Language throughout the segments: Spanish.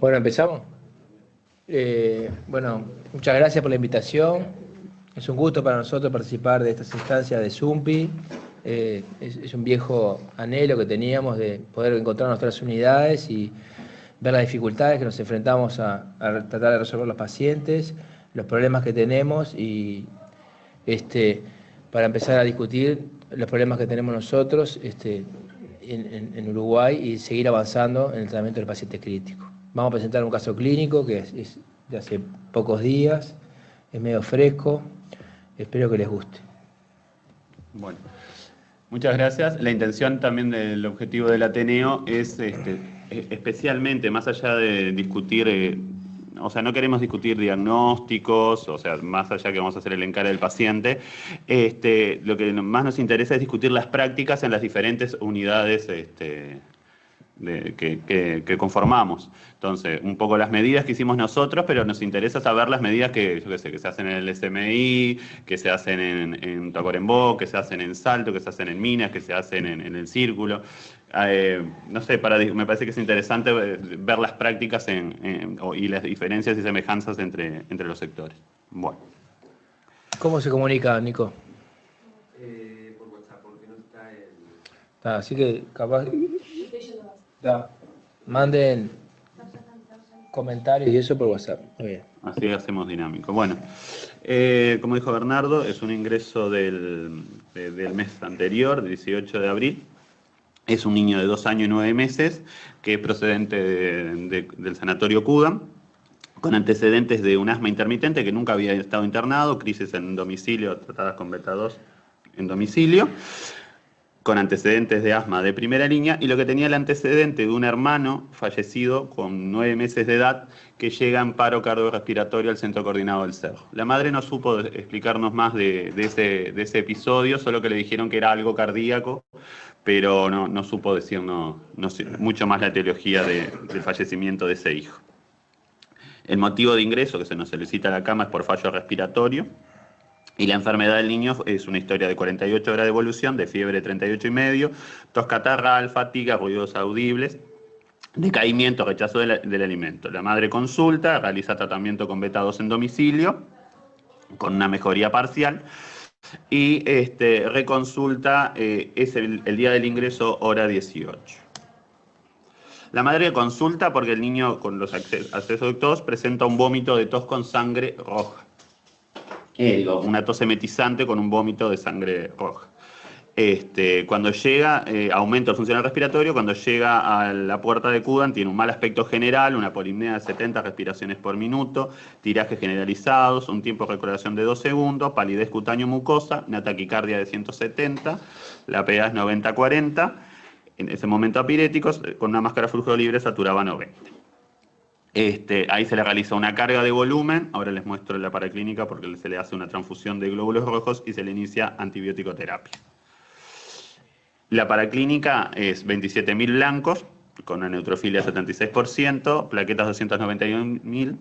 Bueno, empezamos. Bueno, muchas gracias por la invitación. Es un gusto para nosotros participar de estas instancias de ZUMPI. Es un viejo anhelo que teníamos de poder encontrar nuestras unidades y ver las dificultades que nos enfrentamos a tratar de resolver los pacientes, los problemas que tenemos y este, para empezar a discutir los problemas que tenemos nosotros en Uruguay y seguir avanzando en el tratamiento del paciente crítico. Vamos a presentar un caso clínico que es de hace pocos días, es medio fresco, espero que les guste. Bueno, muchas gracias. La intención también del objetivo del Ateneo es especialmente, más allá de discutir, o sea, no queremos discutir diagnósticos, o sea, más allá que vamos a hacer el encare del paciente, lo que más nos interesa es discutir las prácticas en las diferentes unidades que conformamos. Entonces, un poco las medidas que hicimos nosotros, pero nos interesa saber las medidas que, yo qué sé, que se hacen en el SMI, que se hacen en Tacuarembó, que se hacen en Salto, que se hacen en Minas, que se hacen en el Círculo. No sé, me parece que es interesante ver las prácticas y las diferencias y semejanzas entre los sectores. Bueno. ¿Cómo se comunica, Nico? Por WhatsApp, porque no está el... Así que capaz... Manden comentarios y eso por WhatsApp. Muy bien. Así hacemos dinámico. Bueno, como dijo Bernardo, es un ingreso del mes anterior, del 18 de abril. Es un niño de 2 años y 9 meses que es procedente del sanatorio Cudam, con antecedentes de un asma intermitente que nunca había estado internado, crisis en domicilio, tratadas con beta-2 en domicilio, con antecedentes de asma de primera línea, y lo que tenía el antecedente de un hermano fallecido con 9 meses de edad que llega en paro cardiorrespiratorio al Centro Coordinado del Cerro. La madre no supo explicarnos más de ese episodio, solo que le dijeron que era algo cardíaco, pero no supo decirnos mucho más la etiología del fallecimiento de ese hijo. El motivo de ingreso que se nos solicita a la cama es por fallo respiratorio, y la enfermedad del niño es una historia de 48 horas de evolución, de fiebre 38,5, tos catarral, fatiga, ruidos audibles, decaimiento, rechazo del alimento. La madre consulta, realiza tratamiento con beta-2 en domicilio, con una mejoría parcial, y reconsulta es el día del ingreso, hora 18. La madre consulta porque el niño con los accesos de tos presenta un vómito de tos con sangre roja. Una tos emetizante con un vómito de sangre roja. Cuando llega, aumenta el funcional respiratorio. Cuando llega a la puerta de Cudam tiene un mal aspecto general, una polimnea de 70 respiraciones por minuto, tirajes generalizados, un tiempo de recuperación de 2 segundos, palidez cutáneo-mucosa, una taquicardia de 170, la PA es 90-40, en ese momento apiréticos, con una máscara flujo libre saturaba 90. Ahí se le realiza una carga de volumen, ahora les muestro la paraclínica porque se le hace una transfusión de glóbulos rojos y se le inicia antibiótico-terapia. La paraclínica es 27.000 blancos, con una neutrofilia 76%, plaquetas 291.000,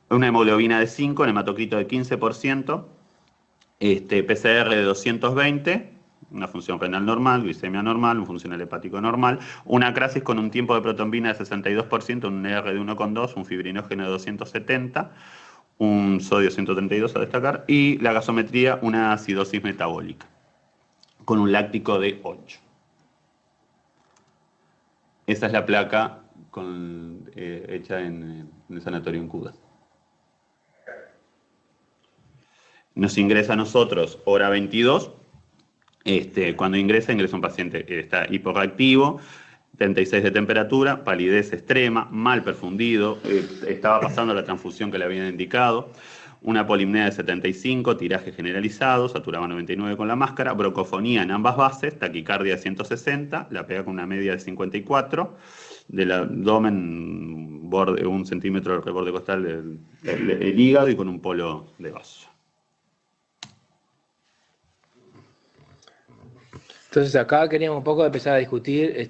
una hemoglobina de 5, un hematocrito de 15%, PCR de 220, una función renal normal, glicemia normal, un funcional hepático normal, una crasis con un tiempo de protombina de 62%, un NR de 1,2, un fibrinógeno de 270, un sodio 132 a destacar, y la gasometría, una acidosis metabólica, con un láctico de 8. Esa es la placa hecha en el sanatorio en Cudam. Nos ingresa a nosotros hora 22. Cuando ingresa un paciente que está hiporreactivo, 36 de temperatura, palidez extrema, mal perfundido, estaba pasando la transfusión que le habían indicado, una polimnea de 75, tiraje generalizado, saturaba 99 con la máscara, brocofonía en ambas bases, taquicardia de 160, la PA con una media de 54, del abdomen, borde 1 centímetro del reborde costal del hígado y con un polo de vaso. Entonces acá queríamos un poco empezar a discutir,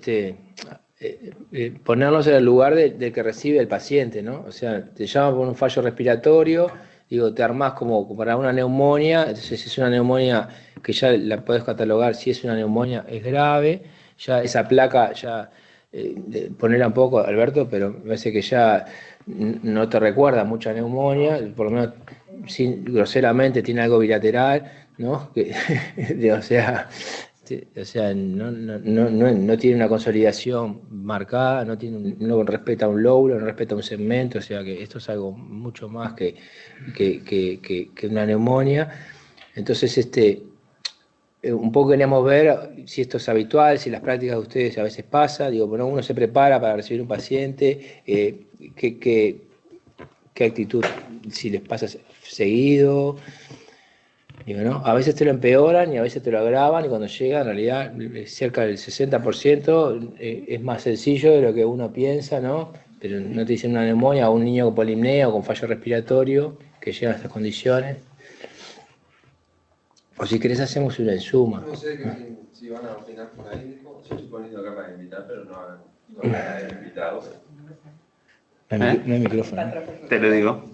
ponernos en el lugar del que recibe el paciente, ¿no? O sea, te llaman por un fallo respiratorio, digo, te armás como para una neumonía, entonces si es una neumonía que ya la podés catalogar, si es una neumonía es grave, ya esa placa ya ponerla un poco, Alberto, pero me parece que ya no te recuerda mucha neumonía, por lo menos groseramente tiene algo bilateral, ¿no? O sea, no tiene una consolidación marcada, no respeta un lóbulo, no respeta un segmento, o sea que esto es algo mucho más que una neumonía. Entonces, un poco queríamos ver si esto es habitual, si las prácticas de ustedes a veces pasa, digo, bueno, uno se prepara para recibir un paciente, qué actitud, si les pasa seguido, digo, ¿no? A veces te lo empeoran y a veces te lo agravan y cuando llega, en realidad, cerca del 60% es más sencillo de lo que uno piensa, ¿no? Pero no te dicen una neumonía o un niño con polimnea o con fallo respiratorio que llega a estas condiciones. O si querés hacemos una ensuma. No sé si van a opinar por ahí. Yo estoy poniendo acá para invitar, pero no hay invitados. No hay micrófono. Te lo digo.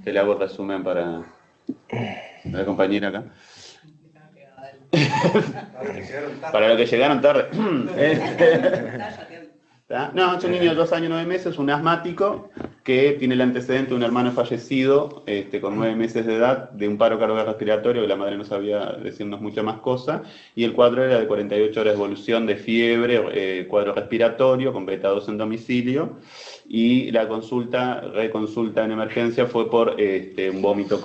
Te le hago resumen para la compañera acá. Para los que llegaron tarde. No, es un niño de 2 años y 9 meses, un asmático que tiene el antecedente de un hermano fallecido con 9 meses de edad de un paro cardiorrespiratorio, que la madre no sabía decirnos mucha más cosa, y el cuadro era de 48 horas de evolución de fiebre, cuadro respiratorio, con beta-2 en domicilio, y la reconsulta en emergencia fue por un vómito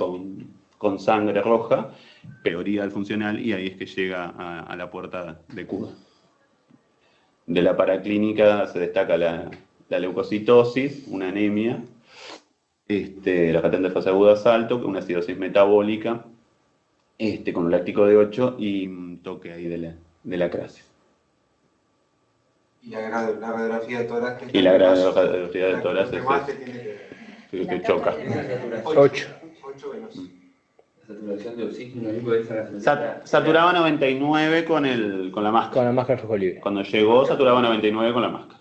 con sangre roja, peoría del funcional, y ahí es que llega a la puerta de Cuba. De la paraclínica se destaca la leucocitosis, una anemia, la patente de fase aguda alto, una acidosis metabólica, con un láctico de 8 y un toque ahí de la crasia. Y la radiografía de tórax. Y la radiografía de tórax es que choca. 8. La saturación de oxígeno ahí puede estar Saturaba 99 con la máscara. Con la máscara flujo libre. Cuando llegó saturaba 99 con la máscara.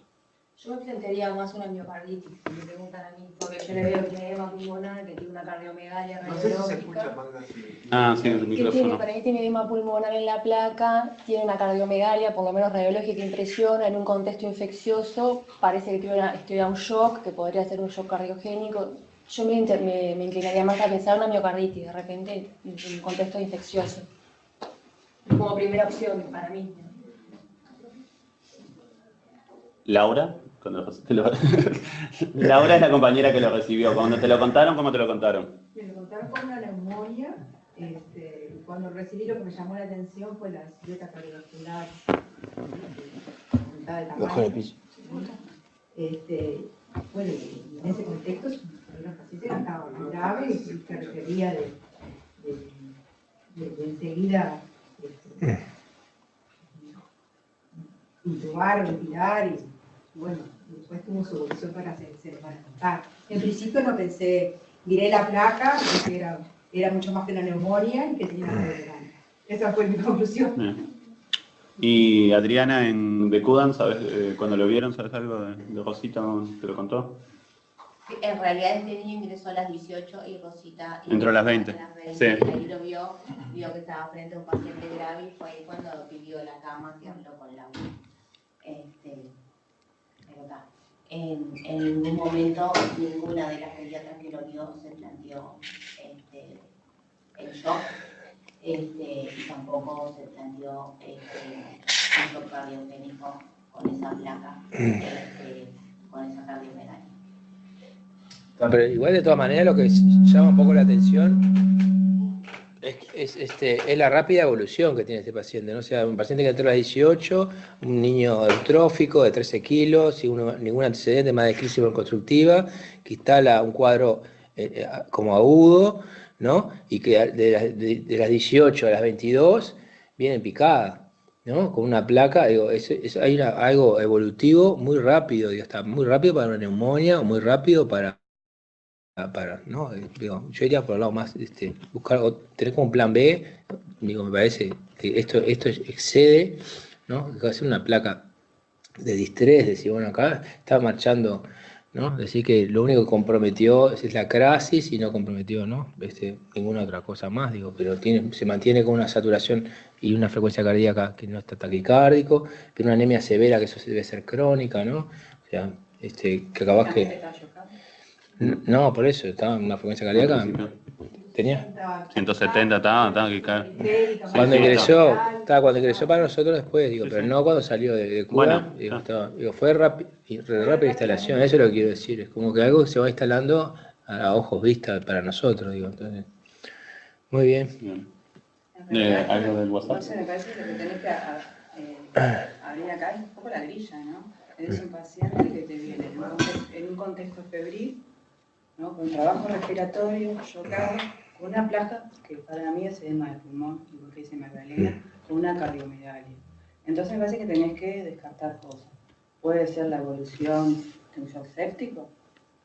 Yo me plantearía más una miocarditis, si me preguntan a mí, porque yo le veo que tiene edema pulmonar, que tiene una cardiomegalia radiológica. No sé si se escucha más así. Ah, sí, el micrófono. Para mí tiene edema pulmonar en la placa, tiene una cardiomegalia, por lo menos radiológica, impresiona en un contexto infeccioso, parece que estoy a un shock, que podría ser un shock cardiogénico. Yo me inclinaría más a pensar una miocarditis, de repente, en un contexto infeccioso. Como primera opción para mí. Laura, Laura es la compañera que lo recibió. Cuando te lo contaron, ¿cómo te lo contaron? Me lo contaron con una neumonía. Cuando recibí, lo que me llamó la atención fue la silueta cardiovascular aumentada de tamaño. Bajo el piso. Bueno, y en ese contexto, una paciente que estaba muy grave y que requería de enseguida intubar, ventilar y bueno, después tuvo su evolución para contar. En principio no pensé, miré la placa, que era mucho más que una neumonía y que tenía una relevancia. Esa fue mi conclusión. Bien. Y Adriana de Cudan, ¿sabes? Cuando lo vieron, ¿sabes algo de Rosita? ¿Te lo contó? En realidad este niño ingresó a las 18 y Rosita entró a las 20. Sí. Ahí lo vio que estaba frente a un paciente grave y fue ahí cuando pidió la cama que habló con Laura. En ningún momento ninguna de las pediatras que lo vio se planteó el shock y tampoco se planteó un shock cardiogénico con esa placa, con esa cardiomegalia. Pero igual de todas maneras lo que llama un poco la atención es la rápida evolución que tiene este paciente, ¿no? O sea, un paciente que entró a las 18, un niño eutrófico de 13 kilos, sin ningún antecedente más de crisis constructiva, que instala un cuadro como agudo, ¿no? Y que de las 18 a las 22 viene picada, ¿no? Con una placa, digo, hay algo evolutivo muy rápido, digo, está muy rápido para una neumonía o muy rápido para ¿no? Digo, yo iría por el lado más, buscar o tener como un plan B, digo, me parece que esto excede, ¿no? Hacer una placa de distrés, decir, bueno, acá está marchando, ¿no? Decir que lo único que comprometió es la crisis y no comprometió, ¿no? Ninguna otra cosa más, digo, pero se mantiene con una saturación y una frecuencia cardíaca que no está taquicárdico, pero una anemia severa que eso debe ser crónica, ¿no? O sea, que acabás que... No, por eso, estaba en una frecuencia cardíaca. ¿Tenía? 170 estaba que caer. Cuando ingresó para nosotros después, digo, pero no cuando salió de Cuba, Bueno, digo, fue rápida instalación, eso es lo que quiero decir, es como que algo se va instalando a ojos vistas para nosotros, digo, entonces, muy bien. ¿Algo del WhatsApp? Entonces me parece que lo que tenés que abrir acá es un poco la grilla, ¿no? Eres un paciente que te viene en un contexto febril, ¿no? Con trabajo respiratorio, chocado, con una placa que para mí es edema de pulmón, igual que dice Magdalena, con una cardiomegalia. Entonces me parece que tenés que descartar cosas. Puede ser la evolución de un shock séptico,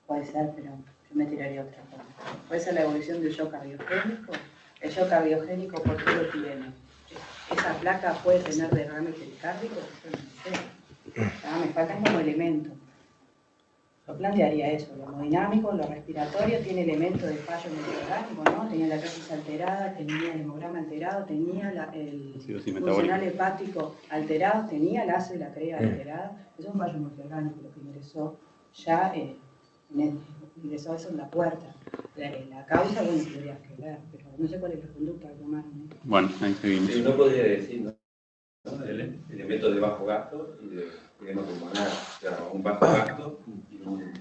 puede ser, pero yo me tiraría otra cosa. Puede ser la evolución del shock cardiogénico. El shock cardiogénico, ¿por qué lo tiene? ¿Esa placa puede tener derrame pericárdico? Yo no sé. Me faltan como elementos. Yo plantearía eso, lo hemodinámico, lo respiratorio, tiene elementos de fallo meteorológico, ¿no? Tenía la crisis alterada, tenía el hemograma alterado, tenía el funcional hepático alterado, tenía el ácido de la crea alterada. Eso es un fallo meteorológico, lo que ingresó ya, ingresó eso en la puerta. La causa, bueno, tendrías que ver, pero no sé cuál es la conducta que tomaron. Bueno, ahí seguimos. Sí, uno podría decir, ¿no? Elementos de bajo gasto y de edema pulmonar, o sea, un bajo gasto y un...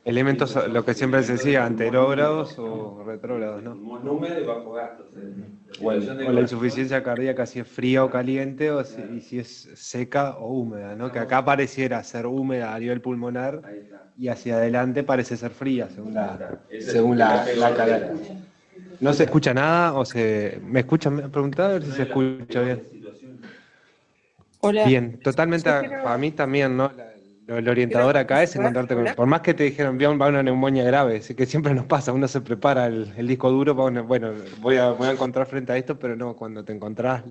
Elementos, lo que siempre se decía, anterógrados o retrógrados, ¿no? Un húmedo de bajo gasto. O la insuficiencia cardíaca, si es fría o caliente, y si es seca o húmeda, ¿no? Que acá pareciera ser húmeda a nivel pulmonar y hacia adelante parece ser fría, según la cadera. ¿No se escucha nada? ¿Me escuchan? Me preguntaba a ver si se escucha bien. Hola. Bien, totalmente, para mí también, ¿no? Lo orientador acá es encontrarte con... Por más que te dijeron, va una neumonía grave, que siempre nos pasa, uno se prepara el disco duro, bueno, voy a encontrar frente a esto, pero no, cuando te encontrás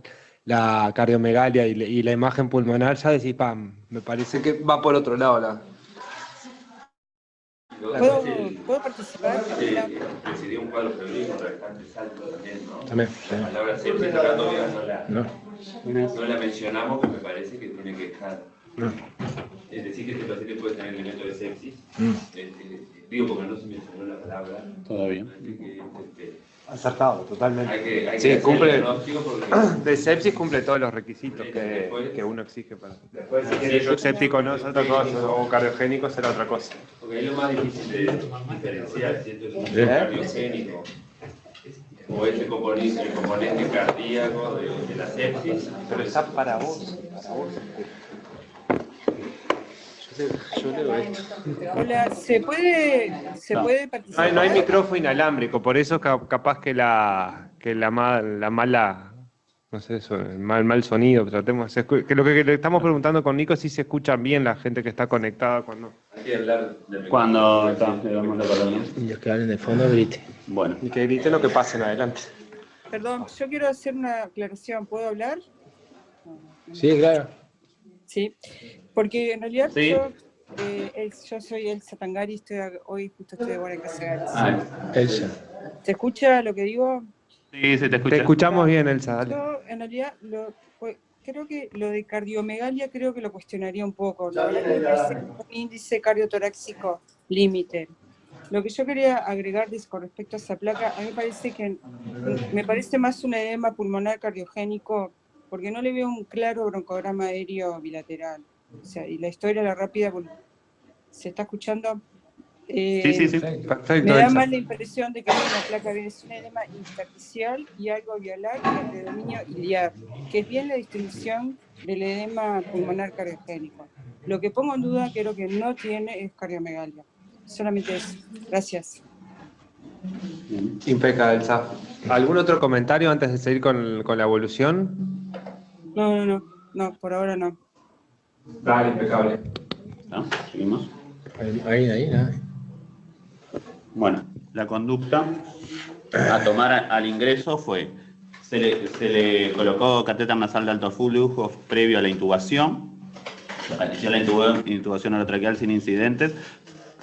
la cardiomegalia y la imagen pulmonar, ya decís, pam, me parece que va por otro lado ¿Puedo participar? Sería un cuadro febril con restantes altos también, ¿no? También. La palabra sepsis no la mencionamos, que me parece que tiene que estar. Es decir, que este paciente puede tener elementos de sepsis. Digo, porque no se mencionó la palabra. Todavía. Acertado, totalmente. Hay sí, que cumple, hacer el diagnóstico porque... de sepsis cumple todos los requisitos que uno exige para... Si es shock séptico no es otra cosa, o cardiogénico será otra cosa. Porque ahí lo más difícil de diferenciar si esto es un shock cardiogénico o este componente, el componente cardíaco de la sepsis. Pero está para vos. Yo leo esto. Hola, ¿se puede participar? No hay micrófono inalámbrico, por eso capaz que la mala, no sé, el mal sonido, tratemos, que lo que le estamos preguntando con Nico es si se escuchan bien la gente que está conectada cuando... Hay que hablar de... Cuando le damos la palabra. Y los que hablen de fondo grite. Bueno. Y que griten lo que pasen adelante. Perdón, yo quiero hacer una aclaración, ¿puedo hablar? Sí, claro. Sí, porque en realidad Sí. yo soy Elsa Tangari, hoy justo estoy de buena casa. Elsa. ¿Se escucha lo que digo? Sí, se te escucha. Te escuchamos bien, Elsa, dale. Yo en realidad creo que lo de cardiomegalia creo que lo cuestionaría un poco, ¿no? Me parece un índice cardiotorácico límite. Lo que yo quería agregar con respecto a esa placa, a mí me parece más un edema pulmonar cardiogénico, porque no le veo un claro broncograma aéreo bilateral. O sea, y la historia, la rápida, ¿se está escuchando? Sí. Perfecto, Me da Elsa. más la impresión de que es una placa bien, es un edema intersticial y algo alveolar y el predominio iliar, que es bien la distinción del edema pulmonar cardiogénico. Lo que pongo en duda, que lo que no tiene es cardiomegalia. Solamente eso. Gracias. Impecable, Elsa. ¿Algún otro comentario antes de seguir con la evolución? No, por ahora no. Dale, impecable. ¿No? ¿Seguimos? Ahí, nada. Bueno, la conducta a tomar al ingreso fue, se le colocó catéter nasal de alto flujo previo a la intubación, inició la intubación orotraqueal sin incidentes,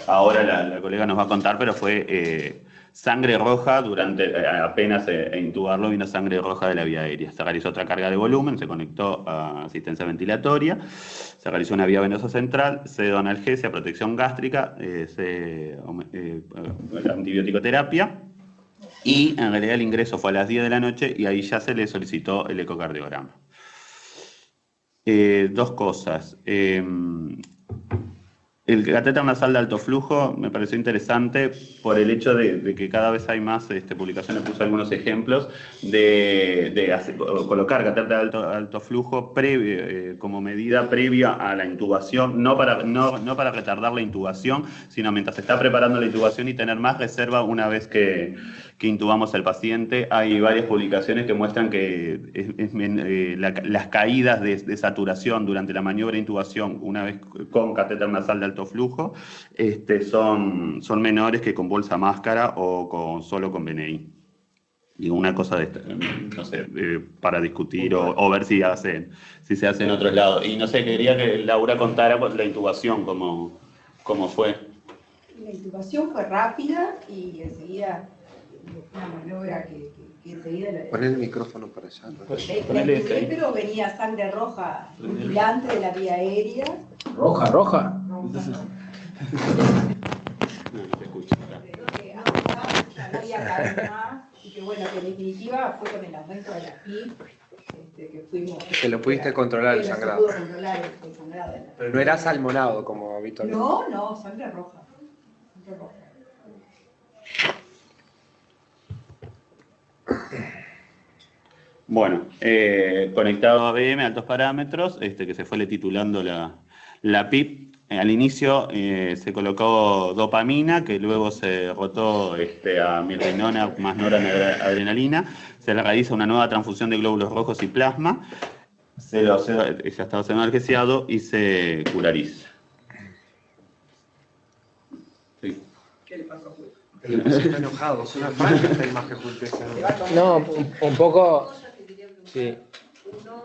ahora la colega nos va a contar, pero fue sangre roja durante, apenas intubarlo, vino sangre roja de la vía aérea. Se realizó otra carga de volumen, se conectó a asistencia ventilatoria, se realizó una vía venosa central, se dio analgesia, protección gástrica, antibiótico-terapia, y en realidad el ingreso fue a las 10 de la noche y ahí ya se le solicitó el ecocardiograma. Dos cosas. El catéter nasal de alto flujo me pareció interesante por el hecho de que cada vez hay más publicaciones, puse algunos ejemplos, de colocar catéter de alto flujo como medida previa a la intubación, no para retardar la intubación, sino mientras se está preparando la intubación y tener más reserva una vez que intubamos al paciente. Hay varias publicaciones que muestran que las caídas de saturación durante la maniobra de intubación, una vez con catéter nasal de alto flujo, son menores que con bolsa máscara o solo con BNI. Digo, una cosa de esta, no sé, para discutir o ver si se hace en otros lados. Y no sé, quería que Laura contara la intubación, cómo fue. La intubación fue rápida y enseguida una maniobra que enseguida... Pon el micrófono para allá. Pero venía sangre roja rutilante de la vía aérea. ¿Roja? No se escucha. No había caído más y que bueno, que en definitiva fue con el aumento de la PIB que fuimos... Que lo pudiste controlar el sangrado. Se pudo controlar el sangrado. Pero no era salmonado como habitualmente. No, sangre roja. Sangre roja. Bueno, conectado a BM, altos parámetros, que se fue titulando la PIP. Al inicio se colocó dopamina, que luego se rotó a milrinona más noradrenalina. Se le realiza una nueva transfusión de glóbulos rojos y plasma. Ya estaba analgesiado y se curariza. Sí. ¿Qué le pasó a Julio? Está enojado, es una falta esta imagen Julio. No, un poco... Sí. Uno,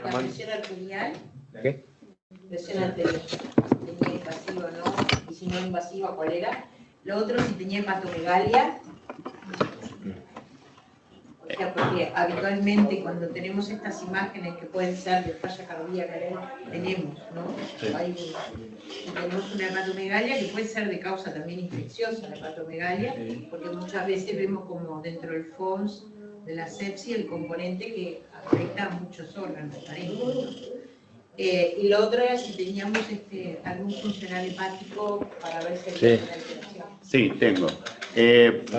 la presión arterial. ¿Qué? Presión arterial. Tenía invasiva o no, y si no invasiva, ¿cuál era? Lo otro, si tenía hepatomegalia. O sea, porque habitualmente cuando tenemos estas imágenes que pueden ser de falla cardíaca, tenemos, ¿no? Sí. Tenemos una hepatomegalia que puede ser de causa también infecciosa, la hepatomegalia, porque muchas veces vemos como dentro del FONS de la sepsis el componente que afecta a muchos órganos. Y lo otro era si teníamos algún funcional hepático para ver si había una alteración. Sí, tengo.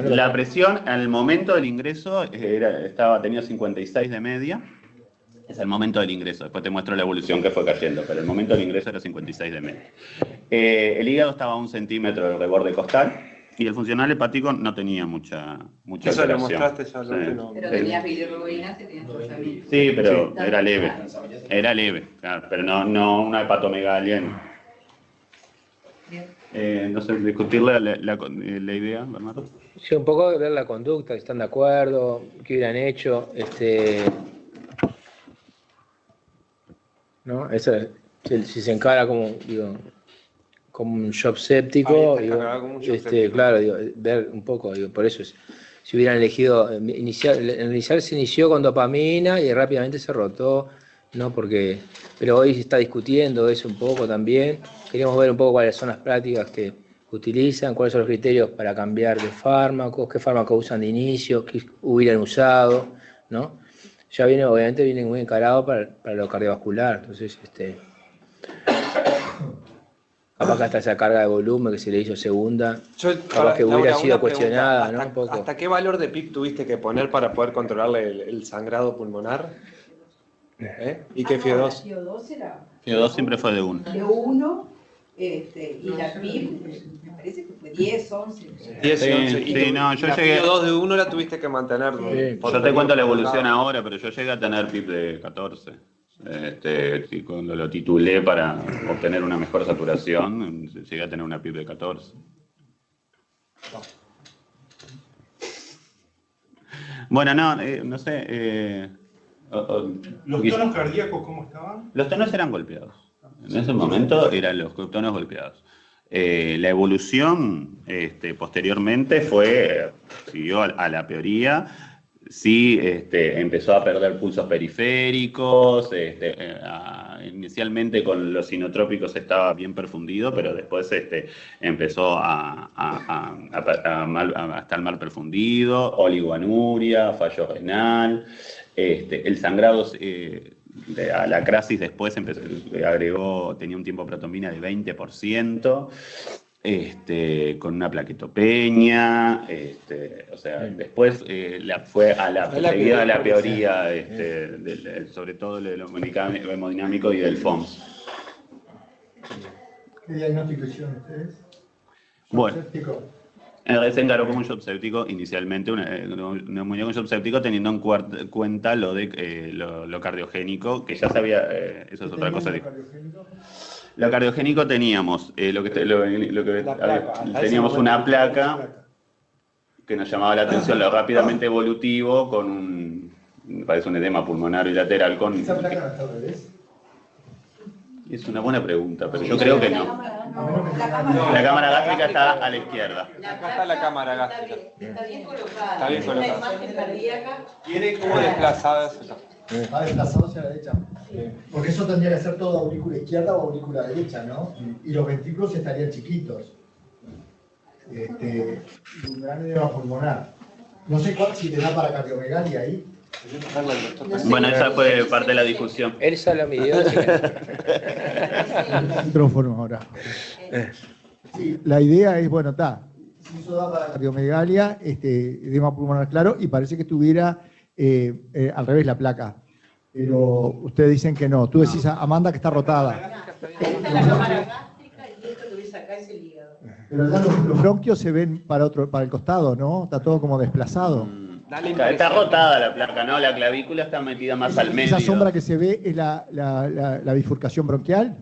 La presión al momento del ingreso tenía 56 de media. Es el momento del ingreso. Después te muestro la evolución que fue cayendo, pero el momento del ingreso era 56 de media. El hígado estaba a 1 centímetro del reborde costal. Y el funcional hepático no tenía mucha eso alteración. Lo mostraste ya, sí. No. Pero tenías bilirrubina, tenías trozamiento. Sí, pero era leve. Era leve, claro, pero no una hepatomegalia. No sé, discutir la idea, Bernardo. Sí, un poco ver la conducta, si están de acuerdo, qué hubieran hecho, ¿no? Eso, si se encara como un shock séptico, claro, ver un poco, por eso si hubieran elegido inicial se inició con dopamina y rápidamente se rotó, ¿no? Pero hoy se está discutiendo eso un poco también. Queríamos ver un poco cuáles son las prácticas que utilizan, cuáles son los criterios para cambiar de fármacos, qué fármacos usan de inicio, qué hubieran usado, ¿no? Ya obviamente viene muy encarado para lo cardiovascular, entonces capaz que hasta esa carga de volumen que se le hizo segunda, capaz que hubiera sido cuestionada, ¿no? Un poco. ¿Hasta qué valor de PIP tuviste que poner para poder controlarle el sangrado pulmonar? ¿Y qué FIO2? FIO2 siempre fue de 1. De 1, y la PIB, me parece que fue 10, 11. 10, 11. Sí, no, yo la llegué... FIO2 de 1 la tuviste que mantener. Sí. Yo te cuento la evolución ahora, pero yo llegué a tener PIB de 14. Y cuando lo titulé para obtener una mejor saturación, llegué a tener una PIB de 14. Bueno, no sé. ¿Los tonos cardíacos cómo estaban? Los tonos eran golpeados. En ese momento eran los tonos golpeados. La evolución posteriormente siguió a la peoría. Sí, empezó a perder pulsos periféricos, inicialmente con los sinotrópicos estaba bien perfundido, pero después empezó a estar mal perfundido, oligoanuria, fallo renal, el sangrado a la crasis después tenía un tiempo protombina de 20%, con una plaquetopenia, o sea, después fue seguida a la peoría, sobre todo el hemodinámico y del FOMS. ¿Qué diagnóstico hicieron ustedes? Bueno, se encaró como un shock séptico inicialmente, un neumonía con shock séptico, teniendo en cuenta lo cardiogénico, que ya sabía, eso es otra cosa. Lo cardiogénico teníamos, teníamos una placa que nos llamaba la atención, lo rápidamente evolutivo, parece un edema pulmonar bilateral con... ¿Esa placa no está al revés? Es una buena pregunta, pero yo creo que no. La cámara gástrica está a la izquierda. Acá está la cámara gástrica. Está bien colocada. Está bien colocada. Una imagen cardíaca. Tiene como desplazadas. Va desplazado hacia la derecha. Porque eso tendría que ser todo aurícula izquierda o aurícula derecha, ¿no? Y los ventrículos estarían chiquitos. Un gran edema pulmonar. No sé si te da para cardiomegalia ahí. Bueno, esa fue parte de la discusión. Él solo midió. Micrófono ahora. Sí, la idea es, bueno, si eso da para cardiomegalia, edema pulmonar claro, y parece que estuviera al revés la placa. Pero ustedes dicen que no. Tú decís, Amanda, que está rotada. Esta es la cámara gástrica y esto que ves acá es el hígado. Pero los bronquios se ven para el costado, ¿no? Está todo como desplazado. Está rotada la placa, ¿no? La clavícula está metida más al medio. ¿Esa sombra que se ve es la bifurcación bronquial?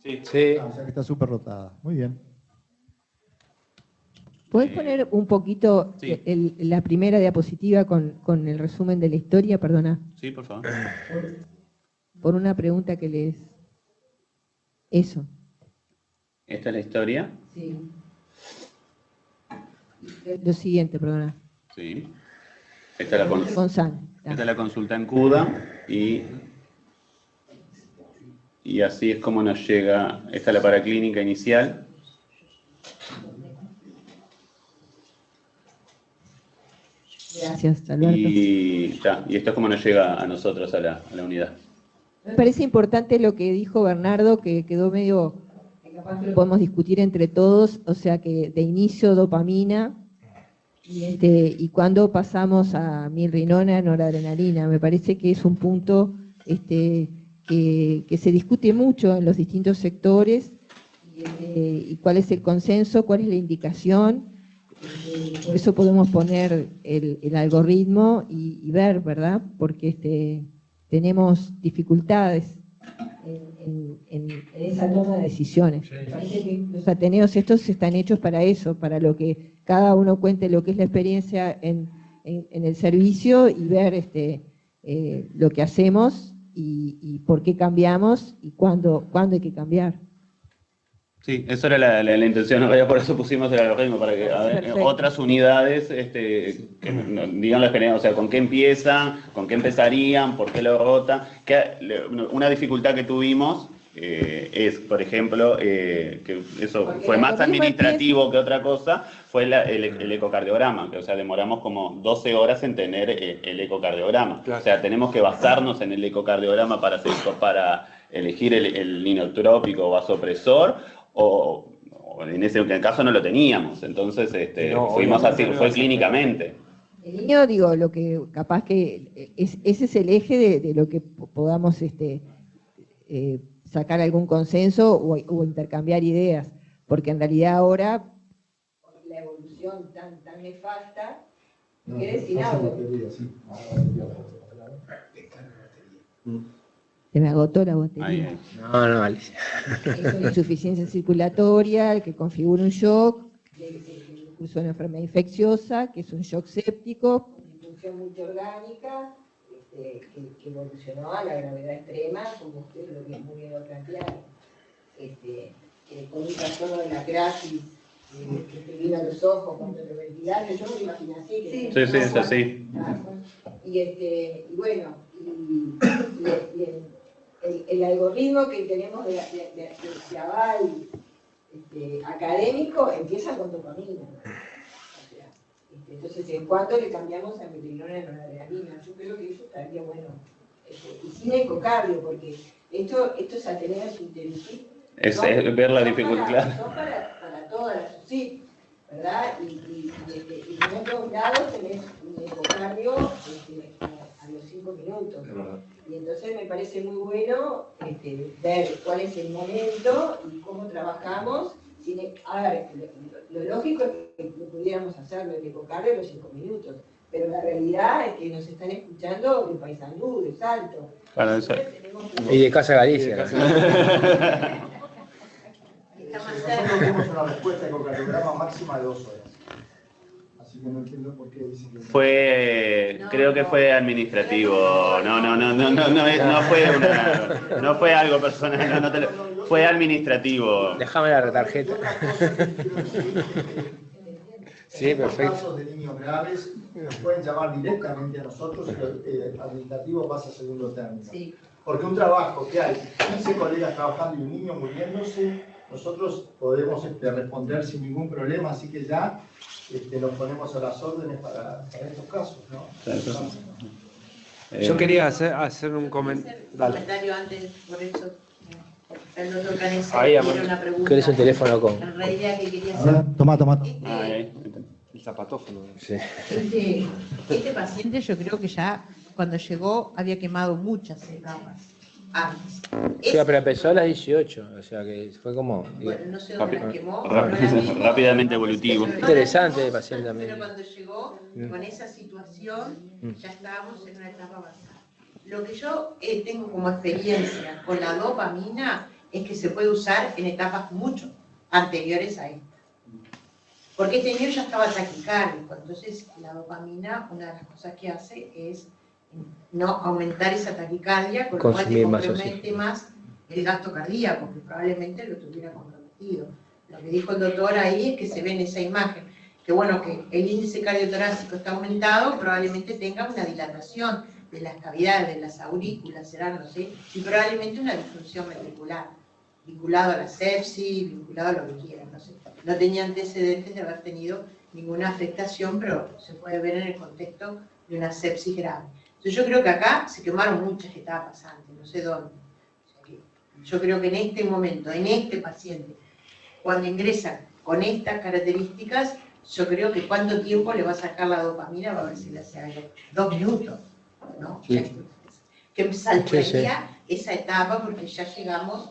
Sí. O sea que está súper rotada. Muy bien. ¿Podés poner un poquito la primera diapositiva con el resumen de la historia? Perdona. Sí, por favor. Por una pregunta que les... Eso. ¿Esta es la historia? Sí. Lo siguiente, perdona. Sí. Esta es la consulta en CUDA y así es como nos llega, esta es la paraclínica inicial. Gracias, Alberto. Y esto es como nos llega a nosotros a la unidad. Me parece importante lo que dijo Bernardo, que quedó medio, que capaz que lo podemos discutir entre todos, o sea que de inicio dopamina, y cuando pasamos a milrinona, noradrenalina, me parece que es un punto que se discute mucho en los distintos sectores, y cuál es el consenso, cuál es la indicación. Por eso podemos poner el algoritmo y ver, ¿verdad? Porque tenemos dificultades en esa toma de decisiones. Me parece que los ateneos estos están hechos para eso, para lo que cada uno cuente lo que es la experiencia en el servicio y ver lo que hacemos y por qué cambiamos y cuándo hay que cambiar. Sí, eso era la intención, por eso pusimos el algoritmo, para que otras unidades que digan la experiencia, o sea, con qué empiezan, con qué empezarían, por qué lo rotan. Una dificultad que tuvimos es, por ejemplo, que eso fue más administrativo que otra cosa, fue el ecocardiograma, que o sea, demoramos como 12 horas en tener el ecocardiograma. Claro. O sea, tenemos que basarnos en el ecocardiograma para elegir el ninotrópico o vasopresor, o en ese caso no lo teníamos, entonces fuimos así, fue clínicamente. El niño, digo, lo que capaz que ese es el eje de lo que podamos sacar algún consenso o intercambiar ideas, porque en realidad ahora la evolución tan nefasta, quiere decir algo. Se me agotó la batería. No, Alicia. Es una insuficiencia circulatoria, que configura un shock, incluso una enfermedad infecciosa, que es un shock séptico, disfunción multiorgánica, que evolucionó a la gravedad extrema, como ustedes lo que muy bien lo plantearon. con un trastorno de la gratis, que te viene a los ojos cuando te ventilaron, yo me lo imagino así. Sí, es así. Y bueno, el algoritmo que tenemos de aval académico empieza con dopamina. Entonces, ¿en cuánto le cambiamos a metilona y noradrenalina? Yo creo que eso estaría bueno. Y sin ecocardio, porque esto es atener su interés. Es ver la dificultad. Son para todas las UCI, ¿verdad? Y en otros lados tenés un ecocardio a los 5 minutos. Y entonces me parece muy bueno ver cuál es el momento y cómo trabajamos. A ver, lo lógico es que pudiéramos hacerlo el ecocardio a los 5 minutos, pero la realidad es que nos están escuchando de Paysandú, de Salto. Claro, eso. Y de Casa Galicia. Nosotros tenemos una respuesta de ecocardiograma máxima de 2 horas. Así que no entiendo por qué dice que... Creo que fue administrativo. No fue algo personal. Fue administrativo. Déjame la tarjeta. Sí, perfecto. En casos de niños graves, nos pueden llamar directamente a nosotros y el administrativo pasa a segundo término. Sí. Porque un trabajo que hay 15 colegas trabajando y un niño muriéndose, nosotros podemos responder sin ningún problema, así que ya nos ponemos a las órdenes para estos casos, ¿no? Yo quería hacer un comentario antes, por eso. El doctor Canese Ahí, tiene una pregunta. ¿Qué es el teléfono con? En realidad, que quería hacer. Toma. el zapatófono. Sí. Este paciente yo creo que ya cuando llegó había quemado muchas etapas antes. Sí, pero empezó a las 18, o sea que fue como... Bueno, no sé dónde las quemó. Rápidamente evolutivo. Interesante el paciente también. Pero cuando llegó con esa situación, ya estábamos en una etapa avanzada. Lo que yo tengo como experiencia con la dopamina es que se puede usar en etapas mucho anteriores a esta. Porque este niño ya estaba taquicárdico, entonces la dopamina, una de las cosas que hace es no aumentar esa taquicardia, con lo cual te compromete más el gasto cardíaco, que probablemente lo tuviera comprometido. Lo que dijo el doctor ahí es que se ve en esa imagen, que bueno, que el índice cardiotorácico está aumentado, probablemente tenga una dilatación de las cavidades, de las aurículas, será, no sé, y probablemente una disfunción ventricular, vinculado a la sepsis, vinculado a lo que quieran, no sé. No tenía antecedentes de haber tenido ninguna afectación, pero se puede ver en el contexto de una sepsis grave. Entonces yo creo que acá se quemaron muchas etapas antes, no sé dónde. O sea que yo creo que en este momento, en este paciente, cuando ingresa con estas características, yo creo que cuánto tiempo le va a sacar la dopamina, va a ver si le hace algo. 2 minutos, ¿no? Sí. Que saltaría esa etapa porque ya llegamos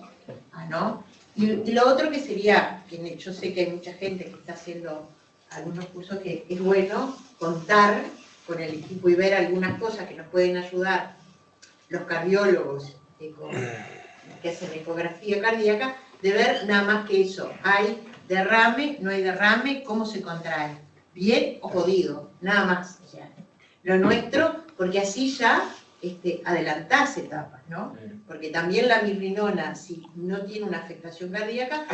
a, ¿no? Y lo otro que sería, que yo sé que hay mucha gente que está haciendo algunos cursos que es bueno contar con el equipo y ver algunas cosas que nos pueden ayudar los cardiólogos que hacen ecografía cardíaca, de ver nada más que eso. ¿Hay derrame? ¿No hay derrame? ¿Cómo se contrae? ¿Bien o jodido? Nada más. O sea, lo nuestro, porque así ya adelantás etapas, ¿no? Porque también la mirrinona, si no tiene una afectación cardíaca,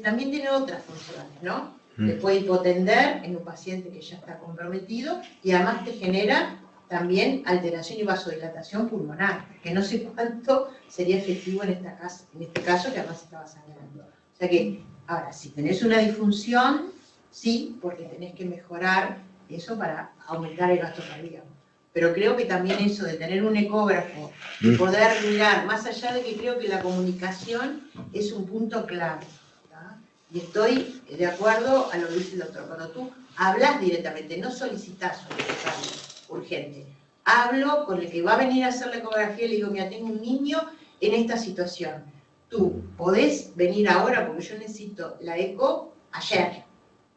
también tiene otras funciones, ¿no? Te puede hipotender en un paciente que ya está comprometido y además te genera también alteración y vasodilatación pulmonar, que no sé cuánto sería efectivo en este caso, que además estaba sangrando. O sea que, ahora, si tenés una disfunción, sí, porque tenés que mejorar eso para aumentar el gasto cardíaco. Pero creo que también eso de tener un ecógrafo, de poder mirar, más allá de que creo que la comunicación es un punto clave. Y estoy de acuerdo a lo que dice el doctor. Cuando tú hablas directamente, no solicitas un urgente. Hablo con el que va a venir a hacer la ecografía y le digo, mira, tengo un niño en esta situación. Tú podés venir ahora porque yo necesito la eco ayer.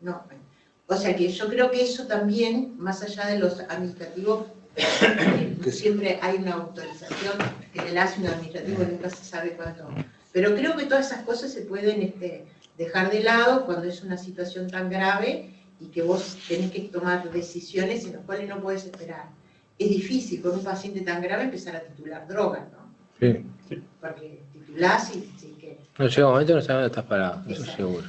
No. O sea que yo creo que eso también, más allá de los administrativos, siempre hay una autorización que le hace un administrativo, nunca se sabe cuánto. Pero creo que todas esas cosas se pueden dejar de lado cuando es una situación tan grave y que vos tenés que tomar decisiones en las cuales no podés esperar. Es difícil con un paciente tan grave empezar a titular drogas, ¿no? Sí. porque titulás y sí que... No llega un momento no sabes dónde estás parado, eso seguro.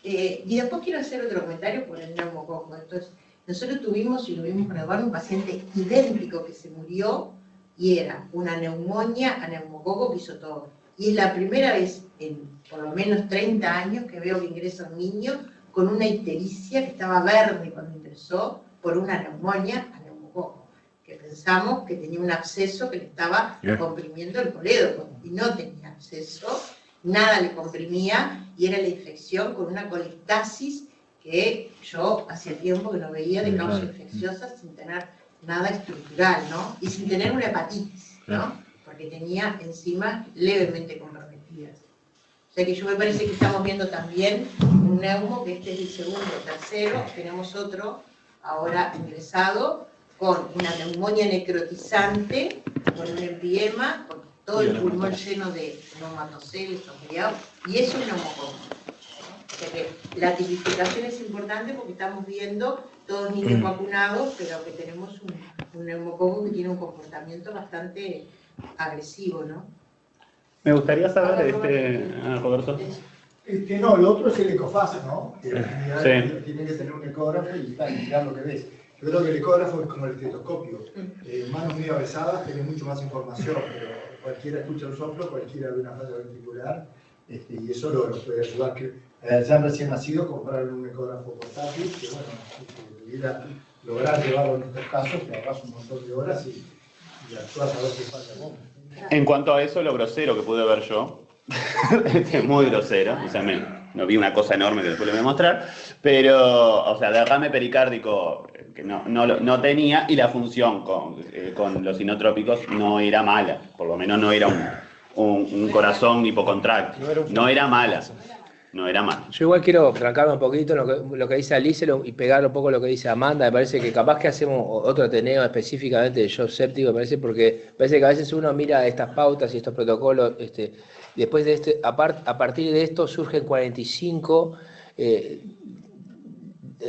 Y después quiero hacer otro comentario por el neumococo. Entonces, nosotros tuvimos, y lo vimos con Eduardo, un paciente idéntico que se murió y era una neumonía a neumococo que hizo todo. Y es la primera vez en por lo menos 30 años que veo que ingresa un niño con una ictericia que estaba verde cuando ingresó por una neumonía a neumococo, que pensamos que tenía un absceso que le estaba comprimiendo el colédoco y no tenía absceso, nada le comprimía y era la infección con una colistasis que yo hacía tiempo que no veía de causa infecciosa sin tener nada estructural, ¿no? Y sin tener una hepatitis, ¿no? Porque tenía enzimas levemente comprometidas. O sea que yo me parece que estamos viendo también un neumo, que este es el segundo o tercero, tenemos otro ahora ingresado con una neumonía necrotizante, con un empiema, con todo el pulmón lleno de neumatoceles, y eso es neumococo. O sea que la tipificación es importante porque estamos viendo todos niños vacunados, pero que tenemos un neumococo que tiene un comportamiento bastante agresivo, ¿no? Me gustaría saber, Roberto. No, lo otro es el ecofaz, ¿no? Que Sí. tiene que tener un ecógrafo y mirar lo que ves. Yo creo que el ecógrafo es como el estetoscopio. Manos muy avesadas tiene mucho más información, pero cualquiera escucha un soplo, cualquiera ve una falla ventricular, y eso lo puede ayudar. Que ya recién nacido comprar un ecógrafo portátil, que bueno, si pudiera lograr llevarlo en estos casos, te ahorras un montón de horas y actúas a ver qué pasa con. En cuanto a eso, lo grosero que pude ver yo, muy grosero, o sea, no vi una cosa enorme que después le voy a mostrar, pero, o sea, derrame pericárdico que no tenía, y la función con los inotrópicos no era mala, por lo menos no era un corazón hipocontráctil, no era mala. No era mal. Yo igual quiero trancarme un poquito en lo que dice Alice y pegar un poco lo que dice Amanda. Me parece que capaz que hacemos otro Ateneo específicamente de shock séptico, me parece, porque parece que a veces uno mira estas pautas y estos protocolos, después de a partir de esto surgen 45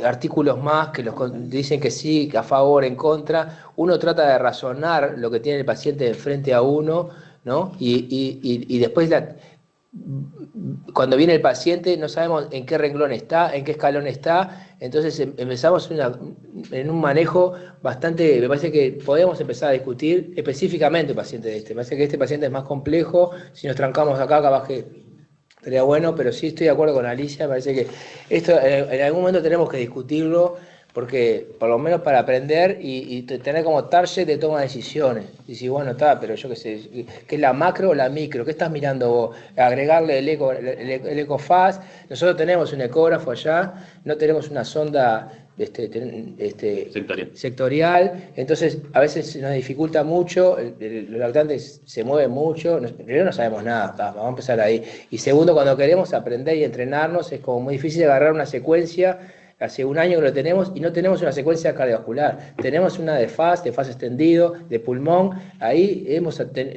artículos más que dicen que sí, que a favor, en contra. Uno trata de razonar lo que tiene el paciente enfrente a uno, ¿no? Y después cuando viene el paciente no sabemos en qué renglón está, en qué escalón está, entonces empezamos en un manejo bastante, me parece que podemos empezar a discutir específicamente el paciente de me parece que este paciente es más complejo, si nos trancamos acá capaz que sería bueno, pero sí estoy de acuerdo con Alicia, me parece que esto en algún momento tenemos que discutirlo, porque por lo menos para aprender y tener como target de toma de decisiones. Y si bueno, está, pero yo qué sé, ¿qué es la macro o la micro? ¿Qué estás mirando vos? Agregarle el ecofaz. Nosotros tenemos un ecógrafo allá, no tenemos una sonda sectorial, entonces a veces se nos dificulta mucho, los lactantes se mueven mucho, primero no sabemos nada, vamos a empezar ahí. Y segundo, cuando queremos aprender y entrenarnos, es como muy difícil agarrar una secuencia. Hace un año que lo tenemos y no tenemos una secuencia cardiovascular. Tenemos una de faz extendido, de pulmón. Ahí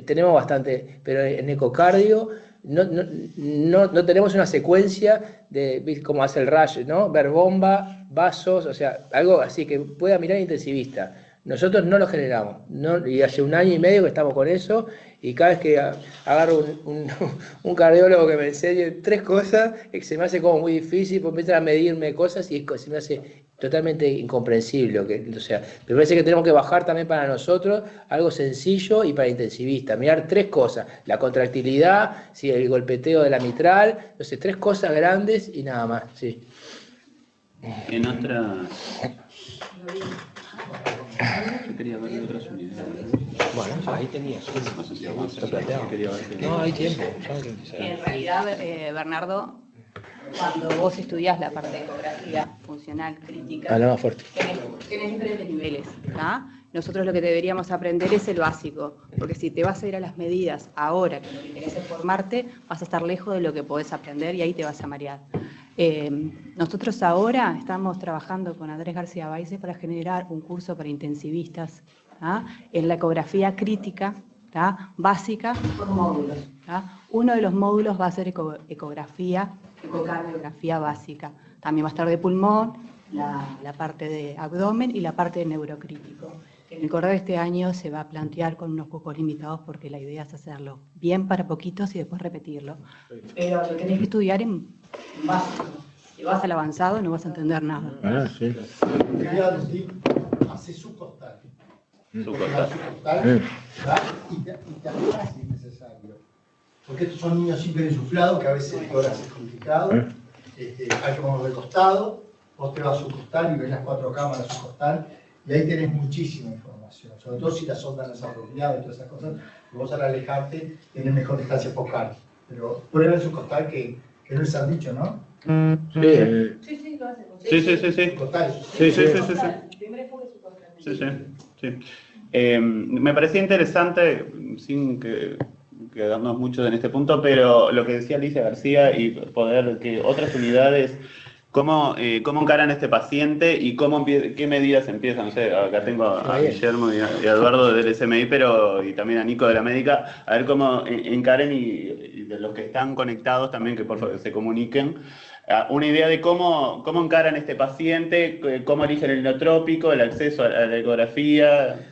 tenemos bastante, pero en ecocardio no tenemos una secuencia de cómo hace el Rush, ¿no? Ver bomba, vasos, o sea, algo así que pueda mirar intensivista. Nosotros no lo generamos, y hace un año y medio que estamos con eso, y cada vez que agarro un cardiólogo que me enseñe 3 cosas, se me hace como muy difícil, porque empiezan a medirme cosas y se me hace totalmente incomprensible. O sea, me parece que tenemos que bajar también para nosotros algo sencillo y para intensivista, mirar 3 cosas, la contractilidad, ¿sí? El golpeteo de la mitral, no sé, 3 cosas grandes y nada más, sí. En otra... Quería ver otras unidades. Bueno, ahí tenías. No, hay tiempo. En realidad, Bernardo, cuando vos estudiás la parte de ecografía funcional, crítica, más fuerte. tenés diferentes niveles. Nosotros lo que deberíamos aprender es el básico, porque si te vas a ir a las medidas ahora que lo que querés es formarte, vas a estar lejos de lo que podés aprender y ahí te vas a marear. Nosotros ahora estamos trabajando con Andrés García Baise para generar un curso para intensivistas en la ecografía crítica básica por módulos. Uno de los módulos va a ser ecocardiografía básica. También va a estar de pulmón, la parte de abdomen y la parte de neurocrítico. que en el correr de este año se va a plantear con unos pocos limitados porque la idea es hacerlo bien para poquitos y después repetirlo. Pero lo tenés que estudiar en básico. Si vas al avanzado no vas a entender nada. Sí. Hace su costal. Su costal. ¿Verdad? Y te atrás si es necesario. Porque estos son niños hiperinsuflados que a veces el tórax es complicado. Hay que ponerlo de costado. Vos te vas a su costal y ves las 4 cámaras a su costal. Y ahí tenés muchísima información. Sobre todo si la sonda no es apropiada y todas esas cosas. Vos al alejarte tenés mejor distancia focal. Pero prueba en su costal que no les han dicho, ¿no? Sí. Sí, lo hacen. Sí. Me parecía interesante, sin quedarnos mucho en este punto, pero lo que decía Alicia García y poder que otras unidades, cómo encaran a este paciente y qué medidas empiezan. No sé, acá tengo a Guillermo y a Eduardo del SMI, y también a Nico de la médica, a ver cómo encaren y de los que están conectados también, que por favor se comuniquen. Una idea de cómo encaran a este paciente, cómo eligen el inotrópico, el acceso a la ecografía.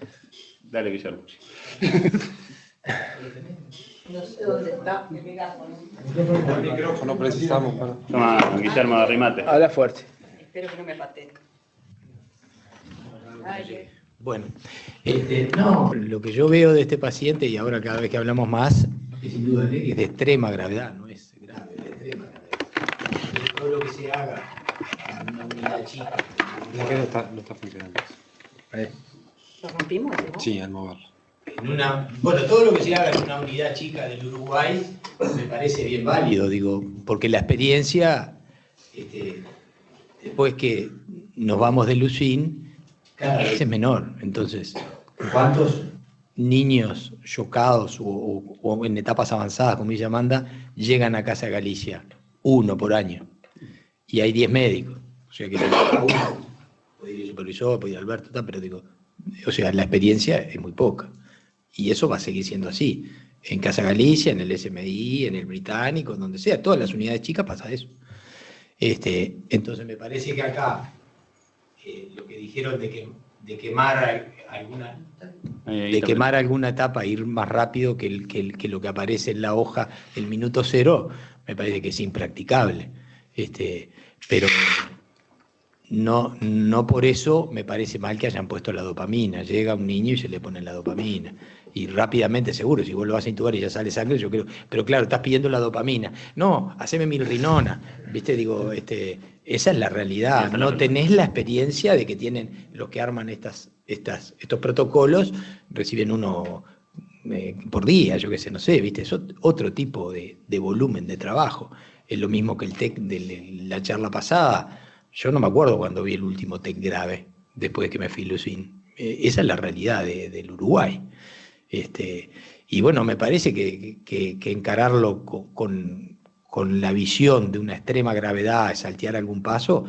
Dale, Guillermo. No sé dónde está el micrófono. El micrófono precisamos para... Toma, Guillermo, arrimate. Habla fuerte. Espero que no me patee. Bueno, no, lo que yo veo de este paciente, y ahora cada vez que hablamos más, es sin duda que es de extrema gravedad, no es grave, es de extrema gravedad. Todo lo que se haga en una unidad chica. ¿Por qué no está funcionando? ¿Lo rompimos? Sí, al moverlo. Bueno, todo lo que se haga en una unidad chica del Uruguay me parece bien válido, digo, porque la experiencia, después que nos vamos de Lucín, cada vez es menor. Entonces, ¿cuántos niños chocados o en etapas avanzadas, como dice Amanda, llegan a Casa Galicia? 1 por año. Y hay 10 médicos. O sea que puede ir el supervisor, puede ir Alberto, pero digo, o sea, la experiencia es muy poca. Y eso va a seguir siendo así. En Casa Galicia, en el SMI, en el Británico, en donde sea, todas las unidades chicas pasa eso. Entonces me parece que acá lo que dijeron de quemar alguna etapa, ir más rápido que lo que aparece en la hoja el minuto 0, me parece que es impracticable. Pero no por eso me parece mal que hayan puesto la dopamina. Llega un niño y se le pone la dopamina. Y rápidamente, seguro, si vos lo vas a intubar y ya sale sangre, yo creo. Pero claro, estás pidiendo la dopamina. No, haceme milrinona. ¿Viste? Digo, esa es la realidad. No tenés la experiencia de que tienen los que arman estos protocolos, reciben uno por día, yo qué sé, no sé, ¿viste? Es otro tipo de volumen de trabajo. Es lo mismo que el TEC de la charla pasada. Yo no me acuerdo cuando vi el último TEC grave, después de que me fui Lucín. Esa es la realidad del Uruguay. Y bueno, me parece que encararlo con la visión de una extrema gravedad, saltear algún paso,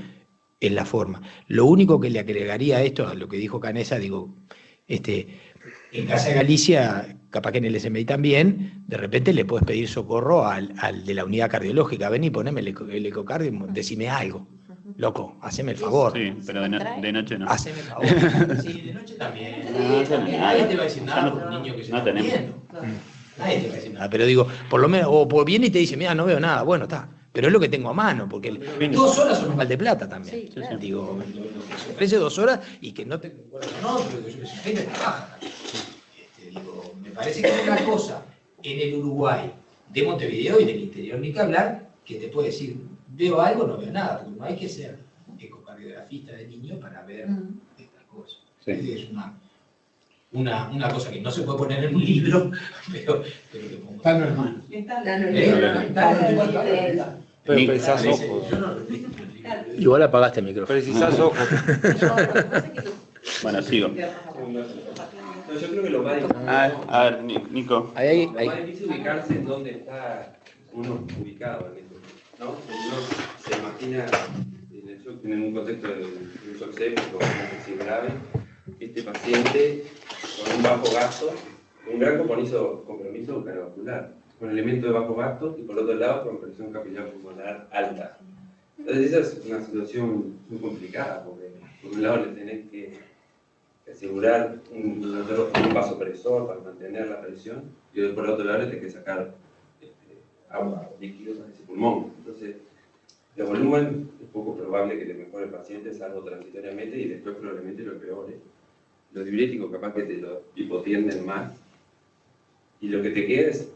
es la forma. Lo único que le agregaría a esto, a lo que dijo Canesa, digo, en Casa Galicia, capaz que en el SMI también, de repente le puedes pedir socorro al de la unidad cardiológica, ven y poneme el ecocardio, decime algo. Loco, haceme el favor. Sí, pero de noche no. Haceme el favor. Sí, de noche también. Nadie te va a decir nada por un niño que se está muriendo. Nadie te va a decir nada. Pero digo, por lo menos, o viene y te dice, mira, no veo nada. Bueno, está. Pero es lo que tengo a mano, porque 2 horas son un mal de plata también. Sí, claro. Digo, se ofrece 2 horas y que no te encuentras con otro, que yo gente trabaja. Digo, me parece que hay una cosa en el Uruguay, de Montevideo y del interior, ni que hablar, que te puede decir, veo algo, no veo nada, porque no hay que ser ecocardiografista de niño para ver estas cosas. Sí. Es una cosa que no se puede poner en un libro, pero que pongo. Está normal. Pero precisás ojos. Igual apagaste el micrófono. Precisás ojos. Bueno, sigo. No, yo creo que lo más difícil, a ver, Nico. lo más difícil es ubicarse en dónde está uno ubicado. ¿No? Uno se imagina en el shock, en un contexto de un shock séptico, una crisis grave, este paciente con un bajo gasto, un gran compromiso cardiovascular, con elementos de bajo gasto y por otro lado con presión capilar pulmonar alta. Entonces esa es una situación muy complicada porque por un lado le tenés que asegurar un vasopresor para mantener la presión, y por el otro lado le tenés que sacar agua, líquidos a ese pulmón. Entonces, el volumen es poco probable que te mejore el paciente, salvo transitoriamente, y después probablemente lo peore. Los diuréticos capaz que te lo hipotienden más, y lo que te queda es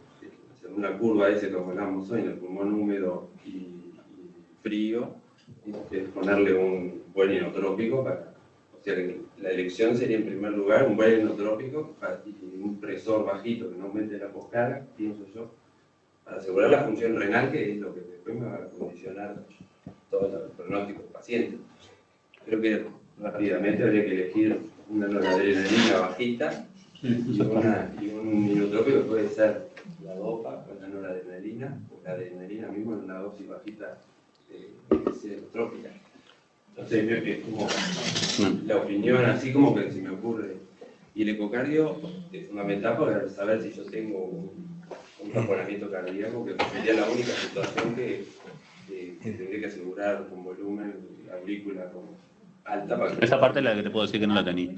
hacer una curva ese, como hablamos hoy, en el pulmón húmedo y frío, es ponerle un buen inotrópico para, o sea que la elección sería en primer lugar un buen inotrópico y un presor bajito que no aumente la poscarga, pienso yo, para asegurar la función renal, que es lo que después me va a condicionar todo el pronóstico del paciente. Creo que rápidamente habría que elegir una noradrenalina bajita y un inotrópico que puede ser la dopa con la noradrenalina o la adrenalina mismo en una dosis bajita psicotrópica. Entonces es como la opinión así como que se me ocurre. Y el ecocardio es fundamental para saber si yo tengo un taponamiento cardíaco, que sería la única situación que tendría que asegurar con volumen, aurícula como alta. Para que... Esa parte es la que te puedo decir que no la tenía.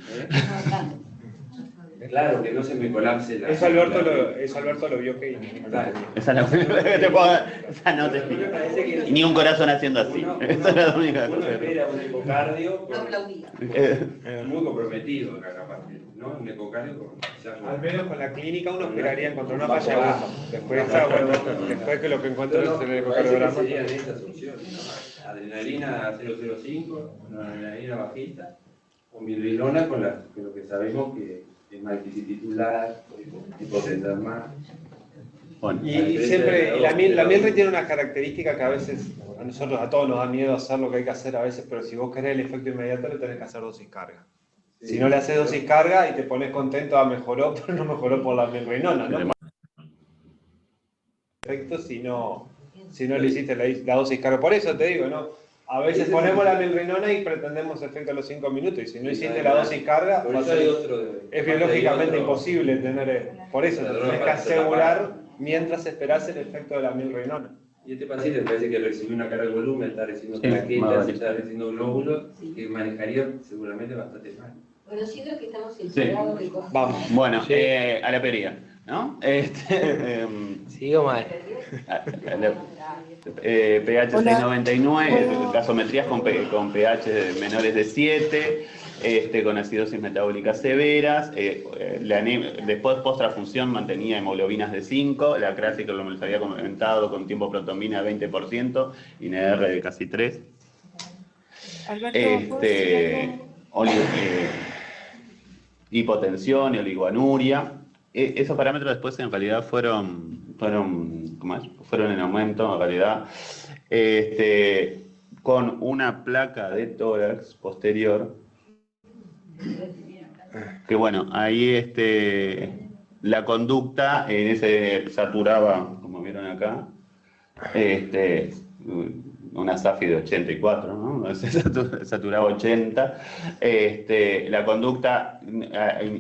Claro, que no se me colapse la... Eso Alberto lo vio que... Claro. Esa es la única que te puedo dar. Esa no te explico. Y ni un corazón haciendo así. Esa es la única uno cosa. espera un ecocardio No aplaudía. muy comprometido acá capaz, ¿no? Un ecocardio con... Al menos con la clínica uno esperaría encontrar una falla baja. Después que lo que encuentro es el ecocardiograma. Serían estas opciones, ¿no? Adrenalina 005, una adrenalina bajita, o milrilona con lo que sabemos que es más difícil titular, hipotentar más. Bueno, y siempre, la Milry tiene una característica que a veces, a todos nos da miedo hacer lo que hay que hacer a veces, pero si vos querés el efecto inmediato le tenés que hacer dosis carga. Sí. Si no le haces dosis carga y te pones contento, mejoró, pero no mejoró por la milrinona, ¿no? Efecto si no le hiciste la dosis carga. Por eso te digo, ¿no? A veces ponemos la milrinona y pretendemos efecto a los 5 minutos, y si no hiciste la dosis carga, es biológicamente imposible tener... Por eso tenés que asegurar mientras esperás el efecto de la milrinona. Y este paciente parece que recibió una carga de volumen, está recibiendo plaquetas, está recibiendo glóbulos, que manejaría seguramente bastante mal. Bueno, siento que estamos encerrados de cosas. Vamos. Bueno, a la pería, ¿no? Sigo mal. pH 699, gasometrías con pH menores de 7, con acidosis metabólica severas, después post-transfusión mantenía hemoglobinas de 5, la clásica lo había comentado con tiempo protomina de 20%, INR de casi 3. Hipotensión y oligoanuria. Esos parámetros después en realidad fueron en aumento en realidad, con una placa de tórax posterior, que bueno, ahí la conducta en ese saturaba, como vieron acá, una SAFI de 84, ¿no? Saturaba 80. La conducta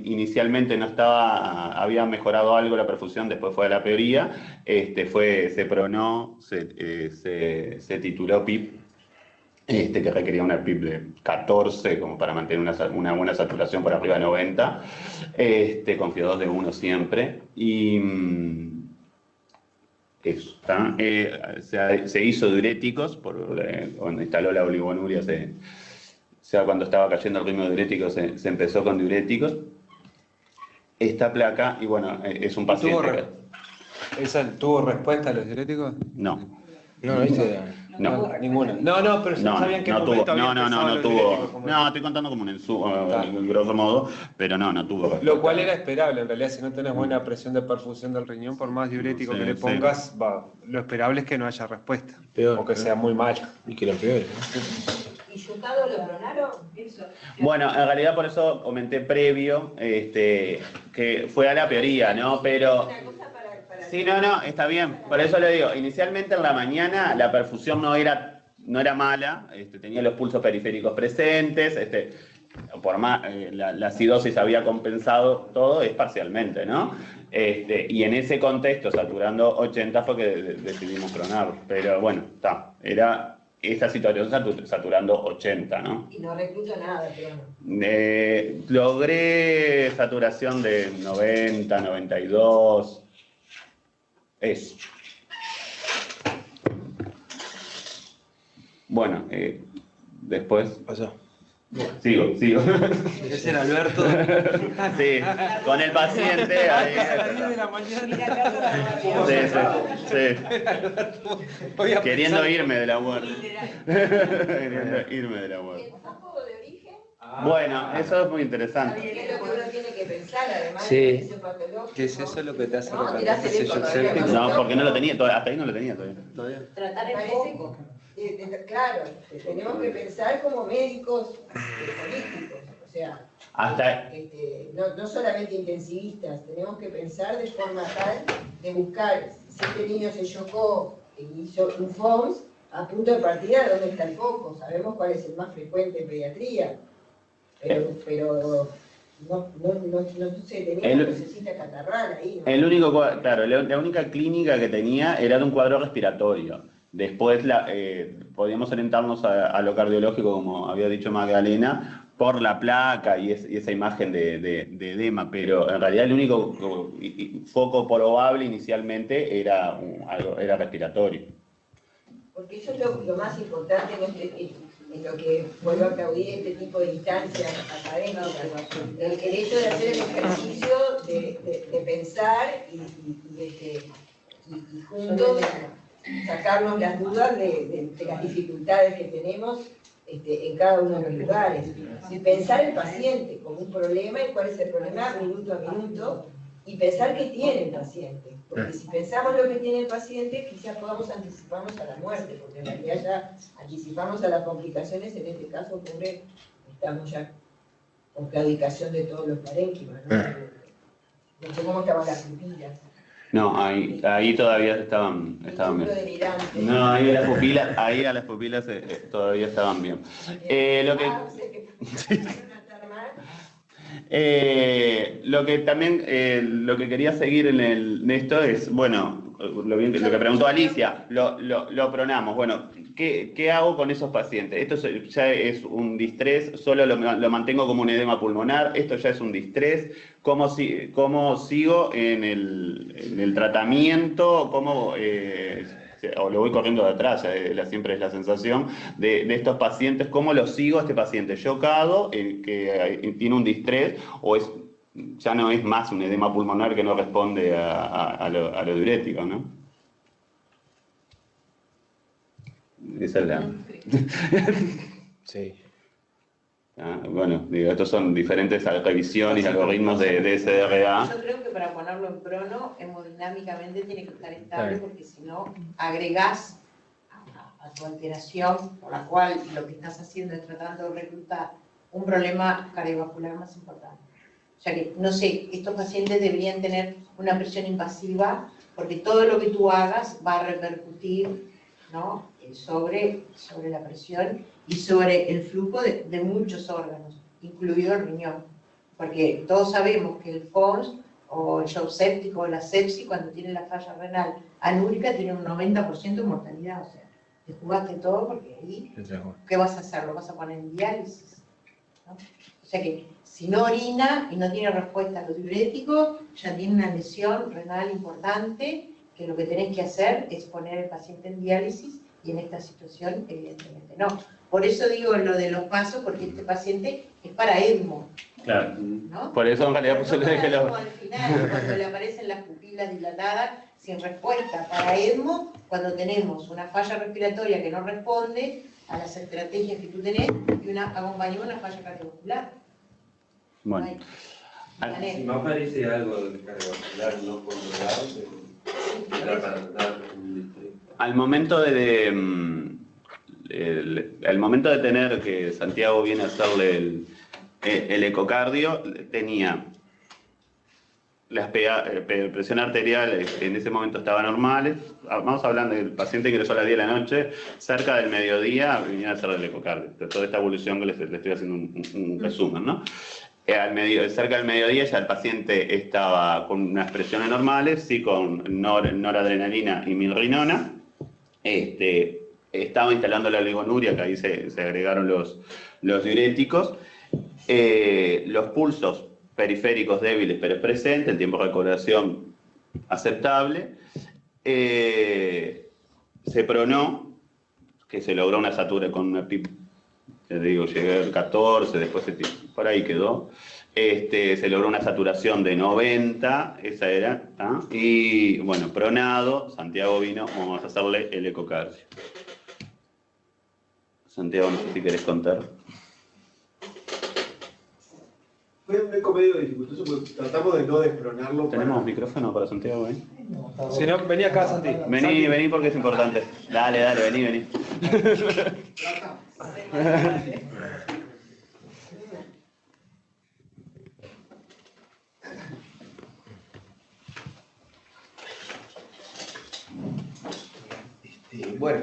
inicialmente no estaba, había mejorado algo la perfusión, después fue a la peoría, se pronó, se tituló PIP, que requería una PIP de 14 como para mantener una buena saturación por arriba de 90, con FIO2 de 1 siempre, y eso, se hizo diuréticos, cuando instaló la oligonuria, cuando estaba cayendo el ritmo diurético se empezó con diuréticos. Esta placa, y bueno, es un paciente... ¿Tuvo respuesta a los diuréticos? No. No, ninguna. No, pero sabían que no tuvo. No, estoy contando como en grosso modo, pero no tuvo. Lo cual era esperable, en realidad, si no tenés buena presión de perfusión del riñón, por más diurético que le pongas, lo esperable es que no haya respuesta. Peor, o que sea muy malo. Y que lo empeore, ¿Y Yutado lo clonaron? Eso. Bueno, en realidad por eso comenté previo, que fue a la peoría, ¿no? Pero... Sí, no, está bien. Por eso le digo, inicialmente en la mañana la perfusión no era mala, tenía los pulsos periféricos presentes, por más la acidosis había compensado todo, es parcialmente, ¿no? Y en ese contexto, saturando 80, fue que decidimos clonar. Pero bueno, era esta situación saturando 80, ¿no? Y no recluto nada, pero no. Logré saturación de 90, 92. Eso. Bueno, después... Pasó. Sigo. Ese era Alberto. Sí, con el paciente ahí. A las 10 de la mañana. Sí. Queriendo irme de la muerte. Queriendo irme de la muerte. Bueno, eso es muy interesante. ¿Qué es lo que uno tiene que pensar, además Sí. de la visión patológica? ¿Qué es eso lo que te hace No, recordar tirás el ese eco shock todavía. séptico? No, porque no lo tenía, hasta ahí no lo tenía todavía. Tratar el foco. Claro, tenemos que pensar como médicos políticos, o sea, no solamente intensivistas, tenemos que pensar de forma tal de buscar, si este niño se chocó y hizo un FOMS, a punto de partida, ¿dónde está el foco? Sabemos cuál es el más frecuente en pediatría, pero no sé, tenía una necesita catarral ahí, ¿no? El único, claro, la única clínica que tenía era de un cuadro respiratorio. Después podíamos orientarnos a lo cardiológico, como había dicho Magdalena, por la placa y esa imagen de edema, pero en realidad el único foco probable inicialmente era respiratorio. Porque eso es lo más importante en lo que vuelvo a aplaudir este tipo de instancias académicas. El hecho de hacer el ejercicio de pensar y juntos sacarnos las dudas de las dificultades que tenemos en cada uno de los lugares. Y pensar el paciente como un problema y cuál es el problema minuto a minuto, y pensar qué tiene el paciente. Porque si pensamos lo que tiene el paciente, quizás podamos anticiparnos a la muerte, porque en realidad ya anticipamos a las complicaciones, en este caso ocurre, estamos ya con claudicación de todos los parénquimas, ¿no? No sé cómo estaban las pupilas. No, ahí todavía estaban bien. No, ahí a las pupilas todavía estaban bien. Lo que quería seguir en esto es, bueno, lo que preguntó Alicia, lo pronamos. Bueno, ¿qué hago con esos pacientes? Esto ya es un distrés, solo lo mantengo como un edema pulmonar, esto ya es un distrés. ¿Cómo sigo en el tratamiento? O lo voy corriendo de atrás, siempre es la sensación de estos pacientes, ¿cómo lo sigo a este paciente chocado, que tiene un distrés, o ya no es más un edema pulmonar que no responde a lo diurético, ¿no? Esa es la... Sí. Bueno, estos son diferentes revisiones y algoritmos de SDRA. Yo creo que para ponerlo en crono, hemodinámicamente tiene que estar estable, porque si no, agregás a tu alteración, por la cual lo que estás haciendo es tratando de reclutar un problema cardiovascular más importante. O sea que, no sé, estos pacientes deberían tener una presión invasiva, porque todo lo que tú hagas va a repercutir, ¿no?, sobre la presión y sobre el flujo de muchos órganos, incluido el riñón. Porque todos sabemos que el FONS o el shock séptico o la sepsis, cuando tiene la falla renal anúrica, tiene un 90% de mortalidad. O sea, te jugaste todo, porque ahí, ¿qué vas a hacer? ¿Lo vas a poner en diálisis? ¿No? O sea que si no orina y no tiene respuesta a los diuréticos, ya tiene una lesión renal importante, que lo que tenés que hacer es poner al paciente en diálisis, y en esta situación evidentemente no. Por eso digo lo de los pasos, porque este paciente es para ECMO. Claro, ¿no? Por eso en realidad puse el ECMO al final, cuando le aparecen las pupilas dilatadas sin respuesta. Para ECMO, cuando tenemos una falla respiratoria que no responde a las estrategias que tú tenés, y acompañamos una falla cardiovascular. Bueno. Si me aparece algo de cardiovascular no controlado, para tratar un distrés. Al momento de tener que Santiago viene a hacerle el ecocardio, tenía la presión arterial en ese momento estaba normales. Vamos hablando del paciente que ingresó a las 10 de la noche, cerca del mediodía venía a hacer el ecocardio. De toda esta evolución que le estoy haciendo un resumen, ¿no? Cerca del mediodía ya el paciente estaba con unas presiones normales, sí, con noradrenalina y milrinona. estaba instalando la oligonuria, que ahí se agregaron los diuréticos. Los pulsos periféricos débiles pero presentes, el tiempo de recuperación aceptable. Se pronó, que se logró una saturación con una PIP, te digo, llegué al 14, después por ahí quedó. Se logró una saturación de 90, esa era, ¿tá? Y bueno, pronado, Santiago vino, vamos a hacerle el ecocardio. Santiago, no sé si querés contar. Fue un eco medio dificultoso porque tratamos de no despronarlo. ¿Tenemos micrófono para Santiago ahí? Si no, vení acá, Santi. Vení porque es importante. Dale, vení. Bueno,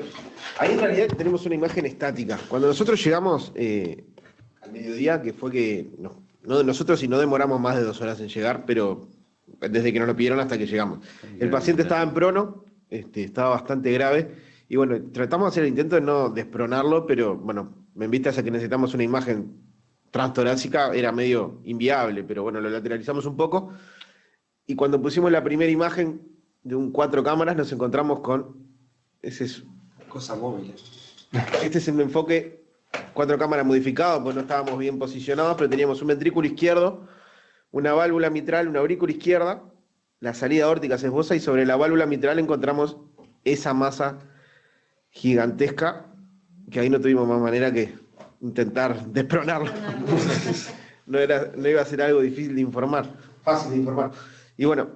ahí en realidad tenemos una imagen estática. Cuando nosotros llegamos al mediodía, que fue que nosotros sí no demoramos más de 2 horas en llegar, pero desde que nos lo pidieron hasta que llegamos. El paciente estaba en prono, estaba bastante grave, y bueno, tratamos de hacer el intento de no despronarlo, pero bueno, en vistas a que necesitamos una imagen transtorácica, era medio inviable, pero bueno, lo lateralizamos un poco, y cuando pusimos la primera imagen de un 4 cámaras, nos encontramos con cosa móvil. Este es un enfoque 4 cámaras modificado, pues no estábamos bien posicionados, pero teníamos un ventrículo izquierdo, una válvula mitral, una aurícula izquierda, la salida aórtica se esboza y sobre la válvula mitral encontramos esa masa gigantesca, que ahí no tuvimos más manera que intentar despronarlo. No iba a ser algo difícil de informar, fácil de informar. Y bueno,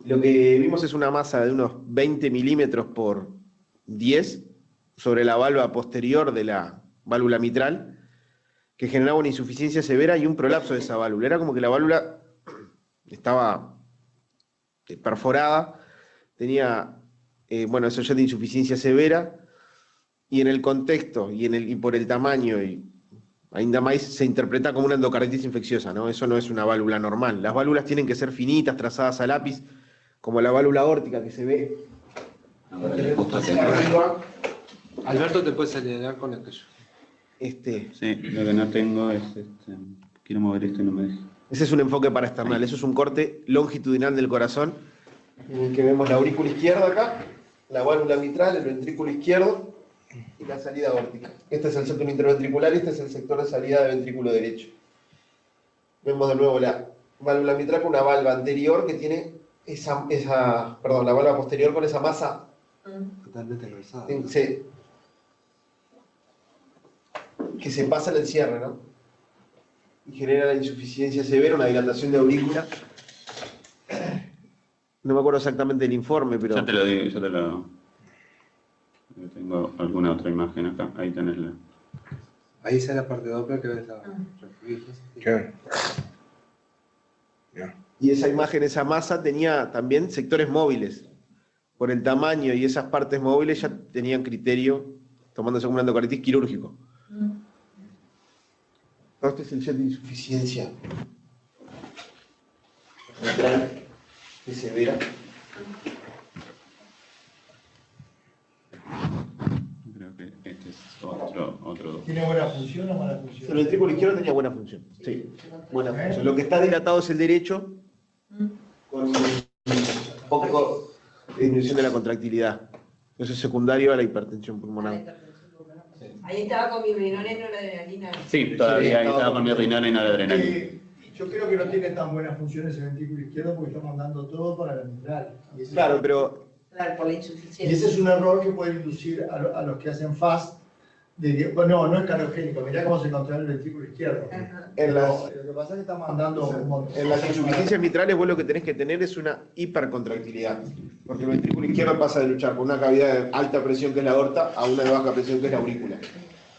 lo que vimos es una masa de unos 20 milímetros por 10 sobre la válvula posterior de la válvula mitral, que generaba una insuficiencia severa y un prolapso de esa válvula. Era como que la válvula estaba perforada, tenía, eso ya de insuficiencia severa, y en el contexto y por el tamaño, y ainda más se interpreta como una endocarditis infecciosa, ¿no? Eso no es una válvula normal. Las válvulas tienen que ser finitas, trazadas a lápiz, como la válvula aórtica que se ve. Alberto te puedes alinear con aquello. Sí, lo que no tengo es quiero mover esto y no me deja. Ese es un enfoque paraesternal, eso es un corte longitudinal del corazón, en el que vemos la aurícula izquierda acá, la válvula mitral, el ventrículo izquierdo y la salida aórtica. Este es el sector interventricular y este es el sector de salida del ventrículo derecho. Vemos de nuevo la válvula mitral con una valva anterior que tiene la válvula posterior con esa masa totalmente engrosada, que se pasa en el cierre, ¿no? Y genera la insuficiencia severa, una dilatación de aurícula. No me acuerdo exactamente el informe, pero... Ya te lo digo, tengo alguna otra imagen acá, ahí tenés la... Ahí está la parte de Doppler que ves la... Y esa imagen, esa masa, tenía también sectores móviles. Por el tamaño y esas partes móviles ya tenían criterio, tomándose como un endocarditis quirúrgico. Este es el jet de insuficiencia mitral de severa. Creo que este es otro. ¿Tiene buena función o mala función? El ventrículo izquierdo tenía buena función. Sí, buena función. Lo que está dilatado es el derecho, con un poco de disminución de la contractilidad. Eso es secundario a la hipertensión pulmonar. Ahí estaba con mi rinona y noradrenalina. Sí, todavía ahí estaba con mi rinona y noradrenalina. Yo creo que no tiene tan buenas funciones el ventrículo izquierdo porque está mandando todo para la mitral. Claro, pero... Claro, por la insuficiencia. Y ese es un error que puede inducir a los que hacen FAST. No es cardiogénico. Mirá cómo se encontró el ventrículo izquierdo. Lo que pasa es que está mandando un montón. En las insuficiencias mitrales vos lo que tenés que tener es una hipercontractilidad. Porque el ventrículo izquierdo pasa de luchar con una cavidad de alta presión que es la aorta a una de baja presión que es la aurícula.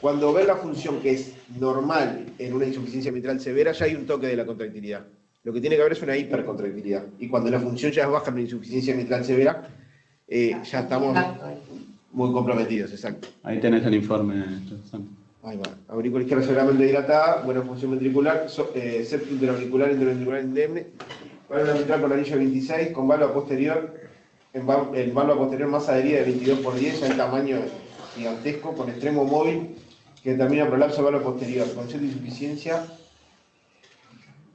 Cuando ves la función que es normal en una insuficiencia mitral severa, ya hay un toque de la contractilidad. Lo que tiene que haber es una hipercontractilidad. Y cuando la función ya es baja en una insuficiencia mitral severa, ya estamos muy comprometidos, exacto. Ahí tenés el informe. Ahí va. Aurícula izquierda severamente dilatada, buena función ventricular, septo interauricular, interventricular indemne, válvula mitral con anillo 26, con válvula posterior, en válvula posterior masa adherida de 22 por 10, ya el tamaño gigantesco con extremo móvil que determina prolapso del valo posterior, con cierta insuficiencia,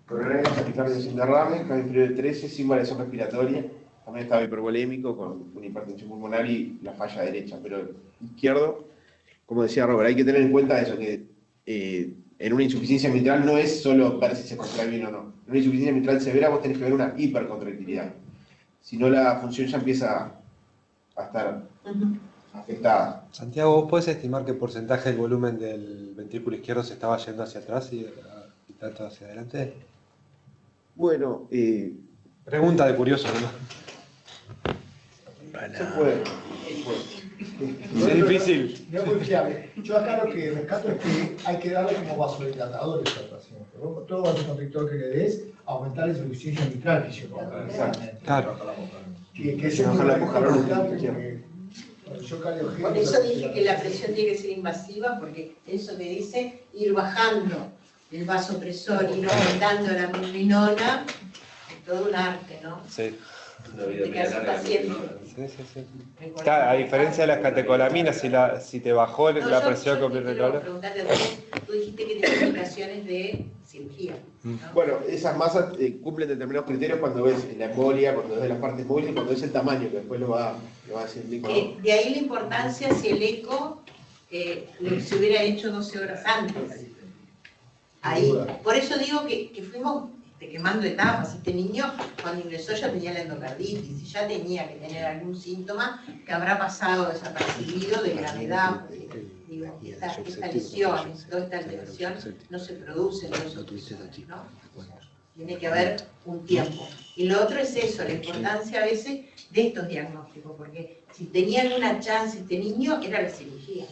problemas taquicardia sin derrame, cambio inferior de 13, sin variación respiratoria. También estaba hipervolémico con una hipertensión pulmonar y la falla derecha, pero izquierdo, como decía Robert, hay que tener en cuenta eso, que en una insuficiencia mitral no es solo ver si se contrae bien o no. En una insuficiencia mitral severa vos tenés que ver una hipercontractilidad. Si no, la función ya empieza a estar afectada. Santiago, ¿vos podés estimar qué porcentaje del volumen del ventrículo izquierdo se estaba yendo hacia atrás y tanto hacia adelante? Bueno, pregunta de curioso, ¿no? Se puede. Es difícil. No es muy fiable. Yo acá lo que rescato es que hay que darle como vasodilatadores al paciente. Todo vasoconstrictor que le des, aumentar la insuficiencia mitral fisiológicamente. Claro. Que es muy importante. Por eso dije que la presión tiene que ser invasiva, porque eso que dice ir bajando el vasopresor, ir aumentando la milrinona, es todo un arte, ¿no? Sí. De que hace paciente. Sí. Claro, a diferencia de las catecolaminas, si te bajó la presión completa. Tú dijiste que tenías indicaciones de cirugía. ¿no? Bueno, esas masas cumplen determinados criterios cuando ves la embolia, cuando ves las partes móviles y cuando ves el tamaño, que después lo va a decir Nico. De ahí la importancia si el eco se hubiera hecho 12 horas antes. Ahí. Por eso digo que fuimos quemando etapas. Este niño, cuando ingresó, ya tenía la endocarditis y ya tenía que tener algún síntoma que habrá pasado desapercibido de gravedad. Digo, esta lesión, toda esta alteración no se produce en los otros, ¿no? Tiene que haber un tiempo. Y lo otro es eso, la importancia a veces de estos diagnósticos, porque si tenía alguna chance este niño, era la cirugía.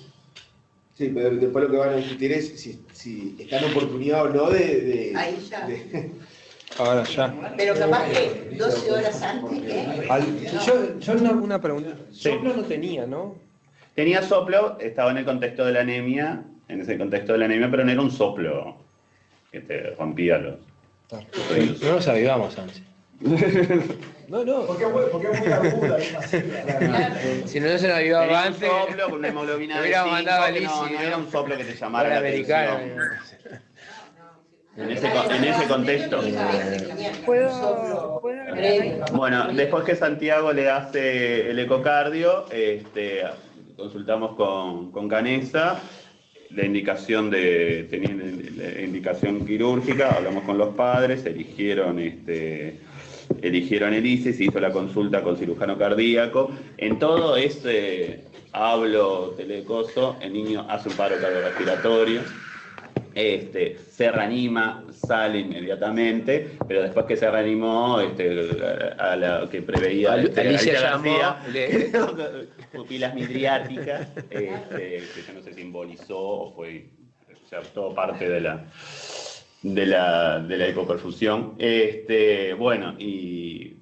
Sí, pero después lo que van a discutir es si está en oportunidad o no de ahí ya. Ahora ya. Pero capaz que 12 horas antes, Yo una pregunta. Soplo no tenía, ¿no? Tenía soplo, estaba en el contexto de la anemia, pero no era un soplo que te rompía los... No nos avivamos antes. No. Porque es muy aguda y masiva. Si no se nos avivaba antes... Era un soplo con una hemoglobina de 5, no era un soplo que te llamara la atención. En ese contexto. Bueno, después que Santiago le hace el ecocardio, consultamos con Canesa, la indicación tenían la indicación quirúrgica, hablamos con los padres, eligieron el ICE, se hizo la consulta con cirujano cardíaco. En todo ese hablo telecoso, el niño hace un paro cardiorrespiratorio. Se reanima, sale inmediatamente, pero después que se reanimó, a la que preveía Alicia García, pupilas midriáticas, que yo no sé si embolizó o fue todo parte de la hipoperfusión. Bueno, y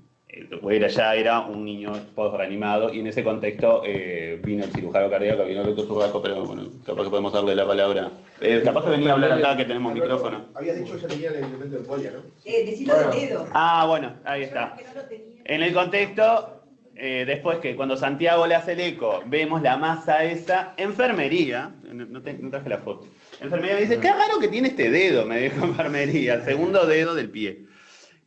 ya era un niño post-reanimado, y en ese contexto vino el cirujano cardíaco, vino el doctor Zurraco, pero bueno, capaz que podemos darle la palabra. Capaz que venía a hablar acá, que tenemos micrófono. Habías dicho que ya tenía el elemento de embolia, ¿no? Decilo de dedo. Ah, bueno, ahí está. En el contexto, después que cuando Santiago le hace el eco, vemos la masa esa, enfermería, no traje la foto, enfermería me dice, qué raro que tiene este dedo, me dijo enfermería, segundo dedo del pie.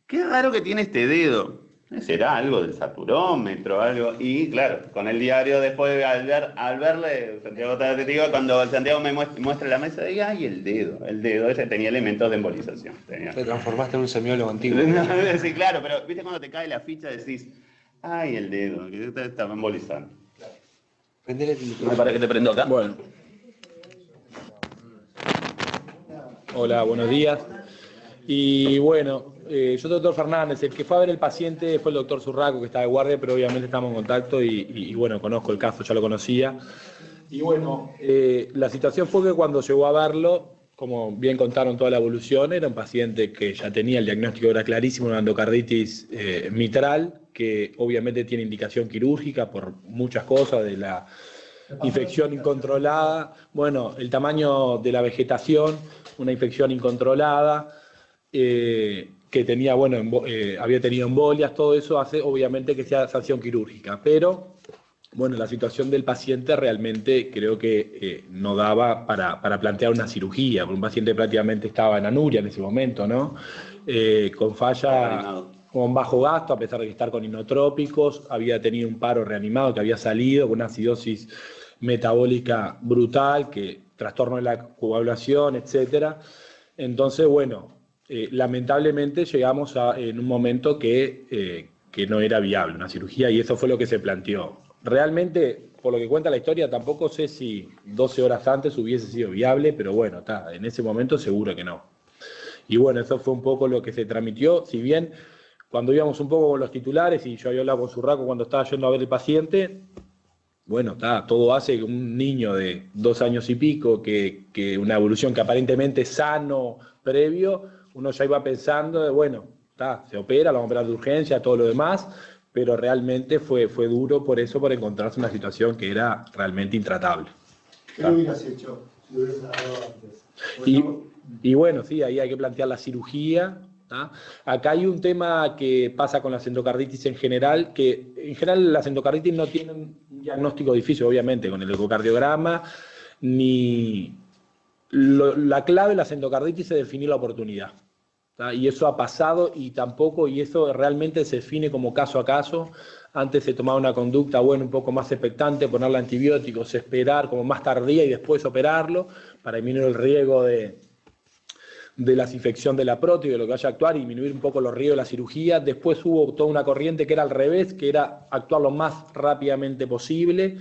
Qué raro que tiene este dedo. ¿Será algo del saturómetro, algo? Y claro, con el diario después, al verle, Santiago te digo, cuando Santiago me muestra la mesa, digo, ay, el dedo ese tenía elementos de embolización. Te transformaste en un semiólogo antiguo. Sí, claro, pero viste cuando te cae la ficha decís, ay, el dedo, que te estaba embolizando. Prendele el micrófono. ¿Para que te prendo acá? Bueno. Hola, buenos días. Y bueno, yo soy el doctor Fernández, el que fue a ver el paciente fue el doctor Zurraco, que está de guardia, pero obviamente estamos en contacto y bueno, conozco el caso, ya lo conocía. Y bueno, la situación fue que cuando llegó a verlo, como bien contaron toda la evolución, era un paciente que ya tenía el diagnóstico, era clarísimo, una endocarditis mitral, que obviamente tiene indicación quirúrgica por muchas cosas, de la infección incontrolada, bueno, el tamaño de la vegetación, una infección incontrolada, que tenía, bueno, había tenido embolias, todo eso hace obviamente que sea sanción quirúrgica, pero bueno, la situación del paciente realmente creo que no daba para plantear una cirugía, porque un paciente prácticamente estaba en anuria en ese momento, ¿no? Con falla, con bajo gasto, a pesar de estar con inotrópicos, había tenido un paro reanimado que había salido con una acidosis metabólica brutal, trastorno de la coagulación, etcétera. Entonces, bueno, lamentablemente llegamos en un momento que no era viable una cirugía y eso fue lo que se planteó. Realmente, por lo que cuenta la historia, tampoco sé si 12 horas antes hubiese sido viable, pero bueno, en ese momento seguro que no. Y bueno, eso fue un poco lo que se transmitió, si bien cuando íbamos un poco con los titulares y yo había hablado con Surraco cuando estaba yendo a ver el paciente, bueno, todo hace que un niño de 2 años y pico, que una evolución que aparentemente es sano, previo, uno ya iba pensando de, bueno, se opera, lo vamos a operar de urgencia, todo lo demás, pero realmente fue duro por encontrarse una situación que era realmente intratable. ¿Qué lo hubieras hecho si lo hubieras dado antes? Y bueno, sí, ahí hay que plantear la cirugía. Acá hay un tema que pasa con las endocarditis en general, que en general las endocarditis no tienen un diagnóstico difícil, obviamente, con el ecocardiograma, la clave de las endocarditis es definir la oportunidad. Y eso ha pasado y eso realmente se define como caso a caso. Antes se tomaba una conducta, bueno, un poco más expectante, ponerle antibióticos, esperar como más tardía y después operarlo para disminuir el riesgo de la infección de la prótesis, de lo que vaya a actuar y disminuir un poco los riesgos de la cirugía. Después hubo toda una corriente que era al revés, que era actuar lo más rápidamente posible.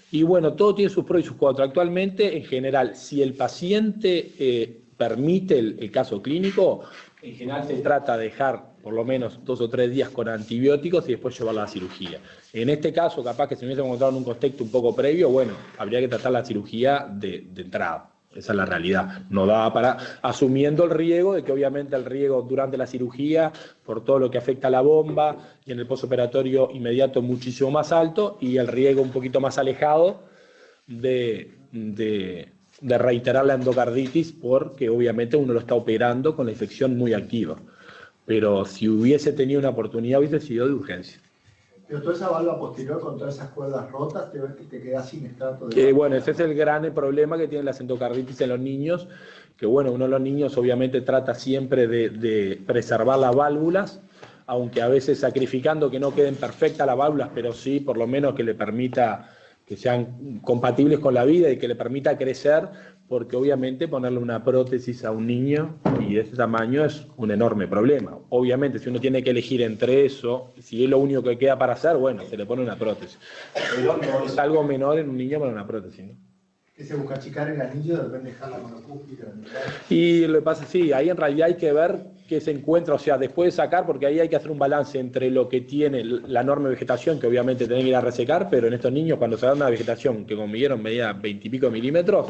Y bueno, todo tiene sus pros y sus contras. Actualmente, en general, si el paciente permite el caso clínico, en general se trata de dejar por lo menos 2 o 3 días con antibióticos y después llevarla a la cirugía. En este caso, capaz que si me hubiese encontrado en un contexto un poco previo, bueno, habría que tratar la cirugía de entrada. Esa es la realidad. No daba para, asumiendo el riesgo de que obviamente el riesgo durante la cirugía, por todo lo que afecta a la bomba, y en el postoperatorio inmediato es muchísimo más alto, y el riesgo un poquito más alejado de reiterar la endocarditis, porque obviamente uno lo está operando con la infección muy activa. Pero si hubiese tenido una oportunidad, hubiese sido de urgencia. Pero toda esa válvula posterior con todas esas cuerdas rotas, te quedas sin estrato de bueno, ese es el gran problema que tienen las endocarditis en los niños, que bueno, uno de los niños obviamente trata siempre de preservar las válvulas, aunque a veces sacrificando que no queden perfectas las válvulas, pero sí por lo menos que le permita que sean compatibles con la vida y que le permita crecer, porque obviamente ponerle una prótesis a un niño y de ese tamaño es un enorme problema. Obviamente, si uno tiene que elegir entre eso, si es lo único que queda para hacer, bueno, se le pone una prótesis. Pero no es algo menor en un niño poner una prótesis, ¿no? ¿Qué se busca achicar el anillo? De repente dejar la monocúspide. Y lo que pasa, sí, ahí en realidad hay que ver qué se encuentra, o sea, después de sacar, porque ahí hay que hacer un balance entre lo que tiene la enorme vegetación, que obviamente tienen que ir a resecar, pero en estos niños, cuando se da una vegetación que como midieron medía 20 y pico milímetros,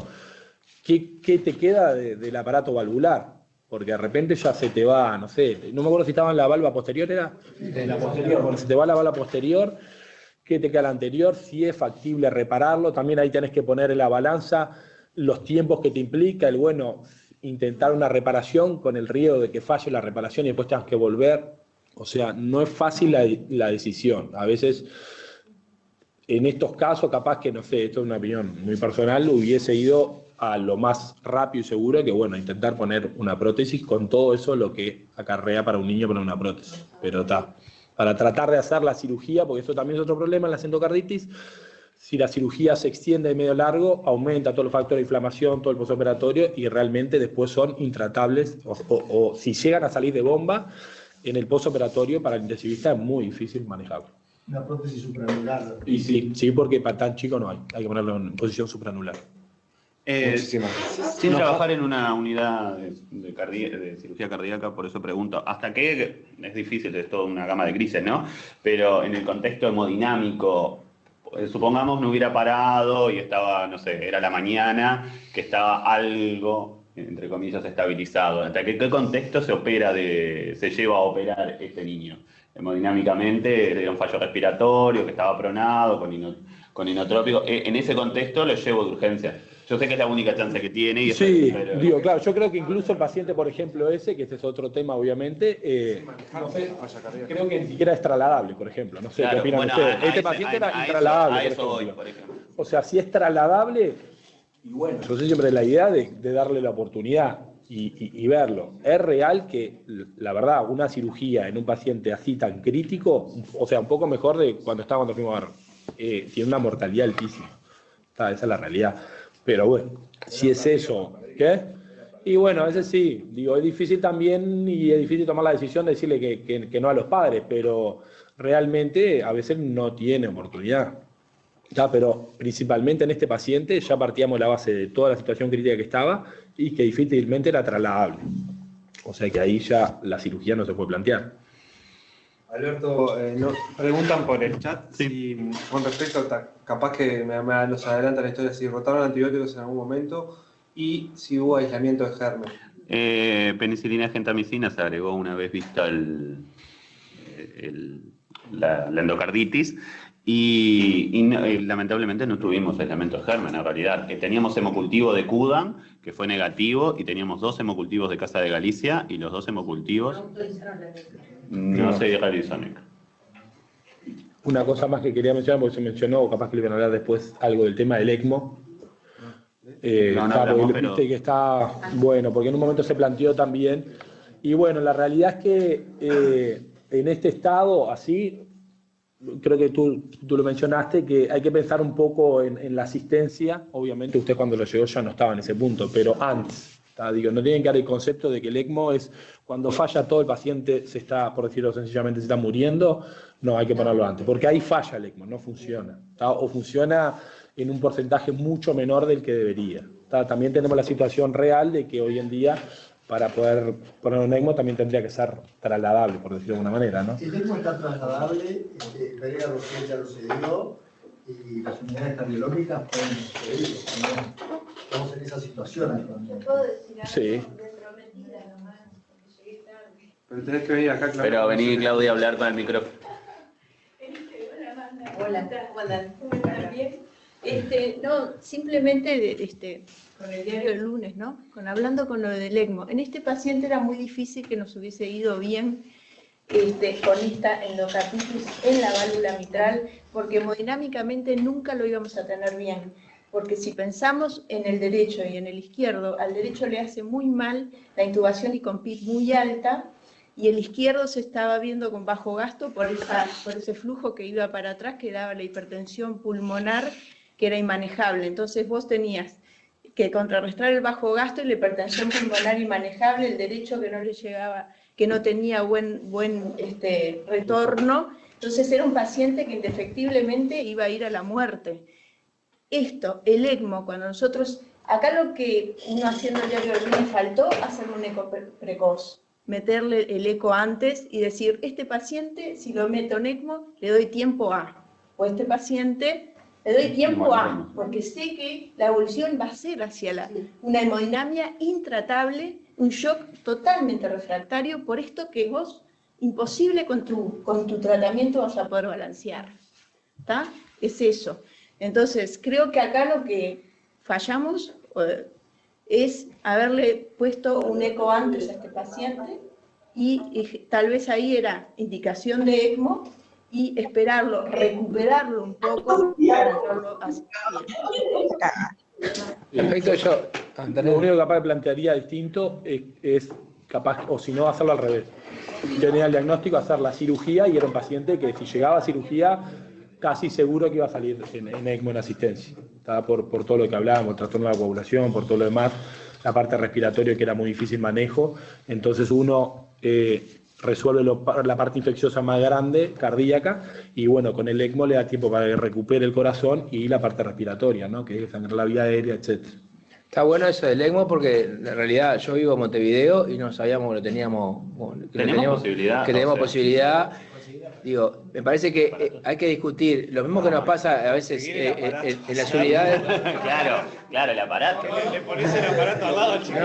¿qué te queda del aparato valvular? Porque de repente ya se te va, no sé, no me acuerdo si estaba en la valva posterior, ¿era? En la posterior, bueno, se te va la valva posterior, ¿qué te queda la anterior? Si es factible repararlo, también ahí tenés que poner en la balanza los tiempos que te implica, el bueno, intentar una reparación con el riesgo de que falle la reparación y después tengas que volver. O sea, no es fácil la decisión. A veces, en estos casos, capaz que, no sé, esto es una opinión muy personal, hubiese ido a lo más rápido y seguro que, bueno, intentar poner una prótesis con todo eso lo que acarrea para un niño poner una prótesis. Pero está, para tratar de hacer la cirugía, porque eso también es otro problema en la endocarditis, si la cirugía se extiende de medio largo, aumenta todos los factores de inflamación, todo el postoperatorio, y realmente después son intratables, o si llegan a salir de bomba, en el postoperatorio para el intensivista es muy difícil manejarlo. Una prótesis supranular. Y sí, porque para tan chico no hay que ponerlo en posición supranular. Sin trabajar en una unidad de cirugía cardíaca, por eso pregunto, ¿hasta qué? Es difícil, es toda una gama de grises, ¿no? Pero en el contexto hemodinámico, supongamos no hubiera parado y estaba, no sé, era la mañana, que estaba algo, entre comillas, estabilizado. ¿Hasta qué contexto se lleva a operar este niño? Hemodinámicamente, era un fallo respiratorio, que estaba pronado, con inotrópico. En ese contexto lo llevo de urgencia. Yo sé que es la única chance que tiene. Y Sí, pero... digo, claro, yo creo que incluso el paciente, por ejemplo, ese, que este es otro tema, obviamente, no sé, creo que ni siquiera es trasladable, por ejemplo. No sé Claro, qué opinan bueno, ustedes. Este paciente era intrasladable, por ejemplo. O sea, si es trasladable, y bueno, yo sé siempre la idea de darle la oportunidad y verlo. Es real que, la verdad, una cirugía en un paciente así tan crítico, o sea, un poco mejor de cuando fuimos a ver, tiene una mortalidad altísima. Esa es la realidad. Pero bueno, si es eso, ¿qué? Y bueno, a veces sí, digo, es difícil también y es difícil tomar la decisión de decirle que no a los padres, pero realmente a veces no tiene oportunidad. Ya, pero principalmente en este paciente ya partíamos la base de toda la situación crítica que estaba y que difícilmente era trasladable. O sea que ahí ya la cirugía no se puede plantear. Alberto, nos preguntan por el chat si, con respecto a, capaz que nos adelanta la historia, si rotaron antibióticos en algún momento y si hubo aislamiento de germen. Penicilina gentamicina se agregó una vez vista la endocarditis y lamentablemente no tuvimos aislamiento de germen en realidad. Teníamos hemocultivo de Kudan, que fue negativo, y teníamos 2 hemocultivos de Casa de Galicia, y los 2 hemocultivos no se realizó. Una cosa más que quería mencionar, porque se mencionó, capaz que le van a hablar después algo del tema del ECMO. Viste que está bueno, porque en un momento se planteó también. Y bueno, la realidad es que en este estado, así, creo que tú lo mencionaste, que hay que pensar un poco en la asistencia. Obviamente usted cuando lo llegó ya no estaba en ese punto, pero antes. Digo, no tienen que dar el concepto de que el ECMO es cuando falla todo, el paciente se está, por decirlo sencillamente, se está muriendo. No, hay que ponerlo antes, porque ahí falla el ECMO, no funciona. O funciona en un porcentaje mucho menor del que debería. También tenemos la situación real de que hoy en día, para poder poner un ECMO, también tendría que ser trasladable, por decirlo de alguna manera, ¿no? Si el ECMO está trasladable, Pereira Rosell ya lo cedió, y las unidades cardiológicas pueden pedirlo también. Estamos en esa situación actualmente. Sí. Pero tenés que venir acá, Claudia. Pero vení, Claudia, a hablar con el micrófono. Hola, ¿cómo andan? ¿Bien? No, simplemente con el diario del lunes, ¿no? Hablando con lo del ECMO. En este paciente era muy difícil que nos hubiese ido bien con esta endocarditis en la válvula mitral, porque hemodinámicamente nunca lo íbamos a tener bien. Porque si pensamos en el derecho y en el izquierdo, al derecho le hace muy mal la intubación y con PIC muy alta, y el izquierdo se estaba viendo con bajo gasto por ese flujo que iba para atrás, que daba la hipertensión pulmonar, que era inmanejable. Entonces vos tenías que contrarrestar el bajo gasto y la hipertensión pulmonar inmanejable, el derecho que no le llegaba, que no tenía buen retorno. Entonces era un paciente que indefectiblemente iba a ir a la muerte. El ECMO, cuando nosotros, acá lo que uno haciendo el diario del lunes faltó, hacer un eco precoz, meterle el eco antes y decir, este paciente, si lo meto en ECMO, le doy tiempo A, o este paciente, le doy tiempo A, porque sé que la evolución va a ser hacia una hemodinamia intratable, un shock totalmente refractario, por esto que vos, imposible con tu tratamiento vas a poder balancear. ¿Está? Es eso. Entonces, creo que acá lo que fallamos es haberle puesto un eco antes a este paciente y tal vez ahí era indicación de ECMO y esperarlo, recuperarlo un poco para entrarlo a Perfecto, lo único que capaz plantearía distinto es capaz, o si no, hacerlo al revés. Tenía el diagnóstico, hacer la cirugía y era un paciente que si llegaba a cirugía casi seguro que iba a salir en ECMO en asistencia. Por todo lo que hablábamos, el trastorno de la coagulación, por todo lo demás, la parte respiratoria que era muy difícil manejo. Entonces uno resuelve la parte infecciosa más grande, cardíaca, y bueno, con el ECMO le da tiempo para que recupere el corazón y la parte respiratoria, ¿no? Que es sangrar la vía aérea, etc. Está bueno eso del ECMO porque en realidad yo vivo en Montevideo y no sabíamos que lo teníamos, que teníamos posibilidad. Digo, me parece que hay que discutir lo mismo que nos pasa a veces en las unidades. Claro, el aparato. Le pones el aparato al lado al chico.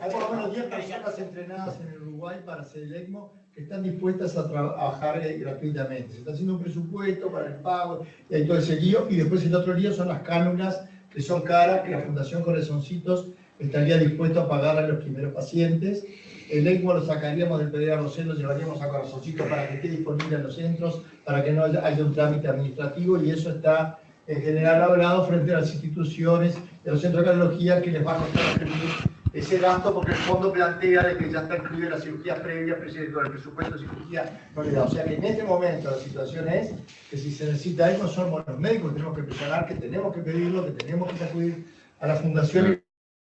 Hay por lo menos 10 personas entrenadas en el Uruguay para hacer el ECMO que están dispuestas a trabajar gratuitamente. Se está haciendo un presupuesto para el pago y hay todo ese lío, y después el otro lío son las cánulas que son caras, que la Fundación Corazoncitos estaría dispuesto a pagar a los primeros pacientes. El ECMO lo sacaríamos del Pedregal Rosell, lo llevaríamos a Corazoncitos para que esté disponible en los centros, para que no haya un trámite administrativo, y eso está en general hablado frente a las instituciones de los centros de cardiología, que les va a costar escribir ese gasto, porque el fondo plantea de que ya está incluida la cirugía previa, pero con el presupuesto de cirugía no le da. O sea que en este momento la situación es que si se necesita ECMO, somos los médicos que tenemos que presionar, que tenemos que pedirlo, que tenemos que acudir a la fundación,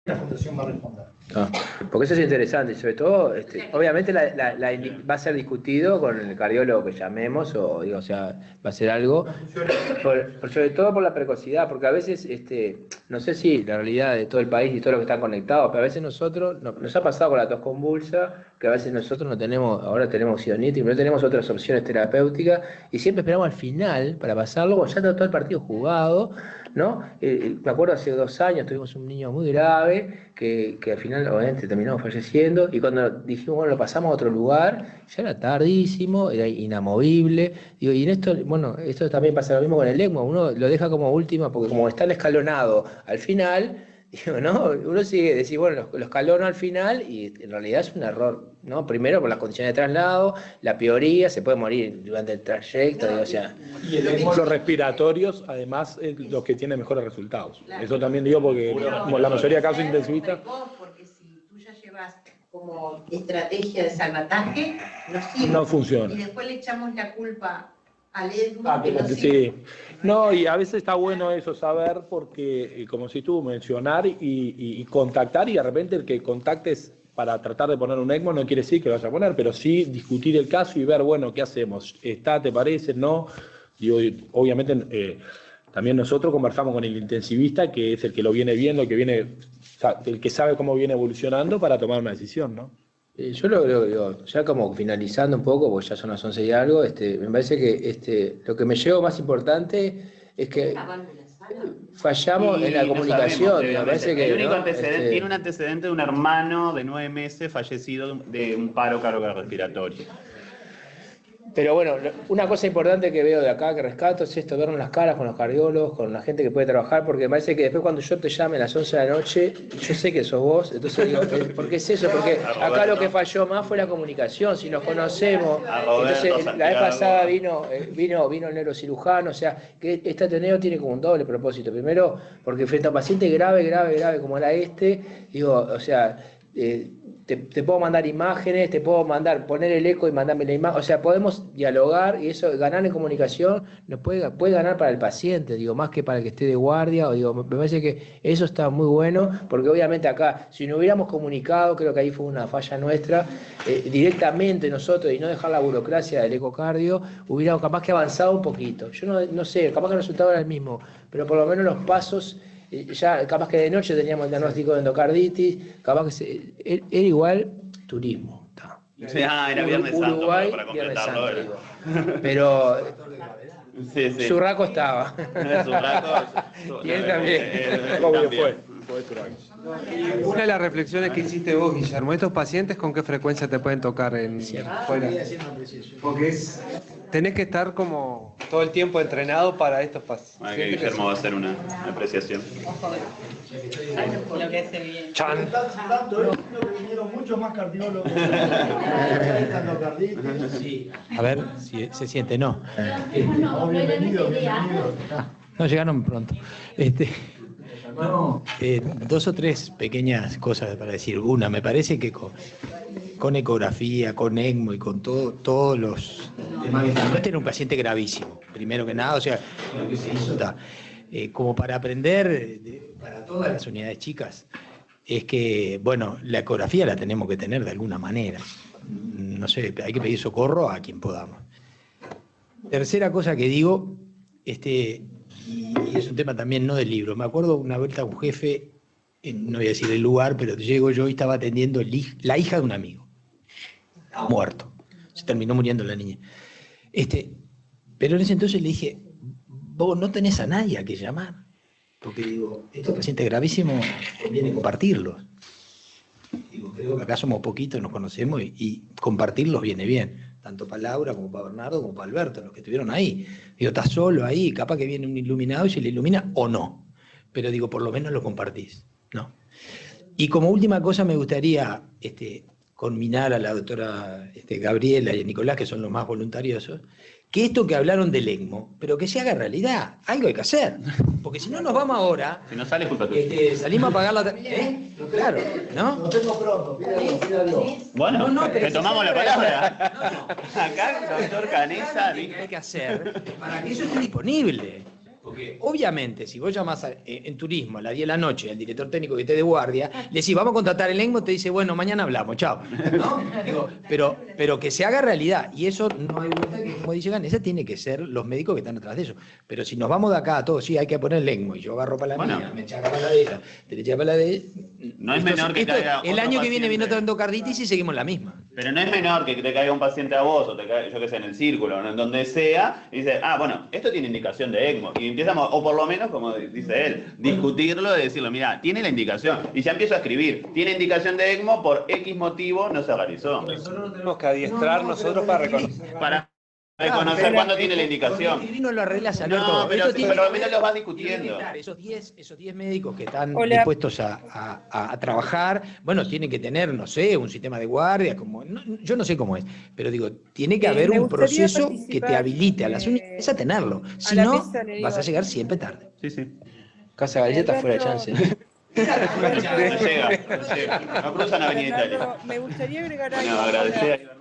y la fundación va a responder. Porque eso es interesante, sobre todo, obviamente va a ser discutido con el cardiólogo que llamemos, o sea, va a ser algo, sobre todo por la precocidad, porque a veces, no sé si la realidad de todo el país y todo lo que están conectados, pero a veces nosotros, nos ha pasado con la tos convulsa, que a veces nosotros no tenemos, ahora tenemos oxidonitis, pero no tenemos otras opciones terapéuticas, y siempre esperamos al final para pasarlo, cuando ya está todo el partido jugado, ¿no? Me acuerdo hace 2 años tuvimos un niño muy grave, que al final obviamente terminamos falleciendo, y cuando dijimos, bueno, lo pasamos a otro lugar, ya era tardísimo, era inamovible, digo, y en esto, bueno, esto también pasa lo mismo con el ECMO, uno lo deja como última, porque como está escalonado al final, digo, ¿no? Uno sigue decir, bueno, lo escalono al final, y en realidad es un error, ¿no? Primero por las condiciones de traslado, la pioría, se puede morir durante el trayecto, digo, o sea. Y los respiratorios, además, es los que tienen mejores resultados. Claro. Eso también digo porque como la mayoría de casos intensivistas. Porque si tú ya llevas como estrategia de salvataje, no sirve. No funciona. Y después le echamos la culpa al ECMO, que no sirve. Sí, no, y a veces está bueno eso saber, porque, como si tú mencionar y contactar, y de repente el que contactes para tratar de poner un ECMO no quiere decir que lo vaya a poner, pero sí discutir el caso y ver, bueno, ¿qué hacemos? ¿Está, te parece? ¿No? Digo, obviamente también nosotros conversamos con el intensivista, que es el que lo viene viendo, el que sabe cómo viene evolucionando para tomar una decisión, ¿no? Yo lo creo, ya como finalizando un poco, porque ya son las 11 y algo, me parece que lo que me llevo más importante es que fallamos en la comunicación. Me parece que, el único ¿no? antecedente, tiene un antecedente de un hermano de 9 meses fallecido de un paro cardiorrespiratorio. Pero bueno, una cosa importante que veo de acá, que rescato, es esto, vernos las caras con los cardiólogos, con la gente que puede trabajar, porque me parece que después cuando yo te llame a las 11 de la noche, yo sé que sos vos, entonces digo, ¿por qué es eso? Porque acá lo que falló más fue la comunicación, si nos conocemos. Entonces, la vez pasada vino el neurocirujano, o sea, que este Ateneo tiene como un doble propósito. Primero, porque frente a un paciente grave como era digo, o sea, te puedo mandar imágenes, te puedo poner el eco y mandarme la imagen, o sea, podemos dialogar, y eso, ganar en comunicación, nos puede ganar para el paciente, digo, más que para el que esté de guardia, o digo, me parece que eso está muy bueno, porque obviamente acá, si no hubiéramos comunicado, creo que ahí fue una falla nuestra, directamente nosotros, y no dejar la burocracia del ecocardio, hubiéramos capaz que avanzado un poquito. Yo no sé, capaz que el resultado era el mismo, pero por lo menos los pasos. Ya capaz que de noche teníamos el diagnóstico de endocarditis, capaz que era igual turismo. Era Viernes Santo, Uruguay, para Viernes completarlo. Santo, pero sí. Surraco estaba. Y él también. ¿Cómo fue? Una de las reflexiones que hiciste vos, Guillermo, ¿estos pacientes con qué frecuencia te pueden tocar fuera? Porque tenés que estar como todo el tiempo entrenado para estos pacientes. Que Guillermo va a hacer una apreciación. Lo que hace bien. Chan. Que vinieron muchos más cardiólogos. Sí. A ver si se siente, ¿no? Bienvenido. No, llegaron pronto. 2 o 3 pequeñas cosas para decir. Una, me parece que con ecografía, con ECMO y con todos los demás. Este era un paciente gravísimo, primero que nada, o sea, lo que se hizo está. Como para aprender para todas las unidades chicas, es que, bueno, la ecografía la tenemos que tener de alguna manera. No sé, hay que pedir socorro a quien podamos. Tercera cosa que digo, y es un tema también no del libro. Me acuerdo una vuelta un jefe, no voy a decir el lugar, pero llego yo y estaba atendiendo la hija de un amigo. Estaba muerto. Se terminó muriendo la niña. Pero en ese entonces le dije, vos no tenés a nadie a que llamar. Porque digo, estos pacientes gravísimos conviene compartirlos. Digo, creo que acá somos poquitos, nos conocemos y compartirlos viene bien. Tanto para Laura, como para Bernardo, como para Alberto, los que estuvieron ahí. Digo, estás solo ahí, capaz que viene un iluminado y se le ilumina o no. pero digo, por lo menos lo compartís, ¿no? Y como última cosa me gustaría conminar a la doctora Gabriela y a Nicolás, que son los más voluntariosos, que esto que hablaron del ECMO, pero que se haga realidad, algo hay que hacer, porque si no nos vamos ahora, si no sale culpa tuya. salimos a pagar la... Claro, ¿no? Nos vemos pronto, pida Dios. Bueno, pero te tomamos la palabra. No. Acá el doctor Canesa ¿Qué hay que hacer para que eso esté disponible? Porque obviamente, si vos llamás en turismo a las 10 de la noche al director técnico que esté de guardia, le decís, vamos a contratar el ECMO, te dice, bueno, mañana hablamos, chao. ¿No? Digo, pero que se haga realidad, y eso no hay vuelta que, como dice Ganesa, tiene que ser los médicos que están atrás de eso. Pero si nos vamos de acá a todos, sí, hay que poner el ECMO, y yo agarro para la mía, me echa para la de ella, te echa para la de... No es menor que caiga el año que viene otra endocarditis y seguimos la misma. Pero no es menor que te caiga un paciente a vos, o te caiga, yo que sé, en el círculo, en donde sea, y dice, bueno, esto tiene indicación de ECMO, y empezamos, o por lo menos, como dice él, discutirlo y decirlo, mira, tiene la indicación, y ya empiezo a escribir, tiene indicación de ECMO, por X motivo no se realizó. Nosotros no tenemos que adiestrar nosotros para reconocer. Para reconocer cuándo tiene la indicación. No lo arreglas, Alberto. No, pero por lo menos lo vas discutiendo. Esos 10 médicos que están dispuestos a trabajar, bueno, tienen que tener, no sé, un sistema de guardia, yo no sé cómo es, pero digo, tiene que haber un proceso que te habilite a las unidades a tenerlo. Si no, vas a llegar siempre tarde. Sí, sí. Casa Galleta fuera de chance. No llega. No cruzan Avenida Italia. Me gustaría agregar algo. Bueno, agradecer.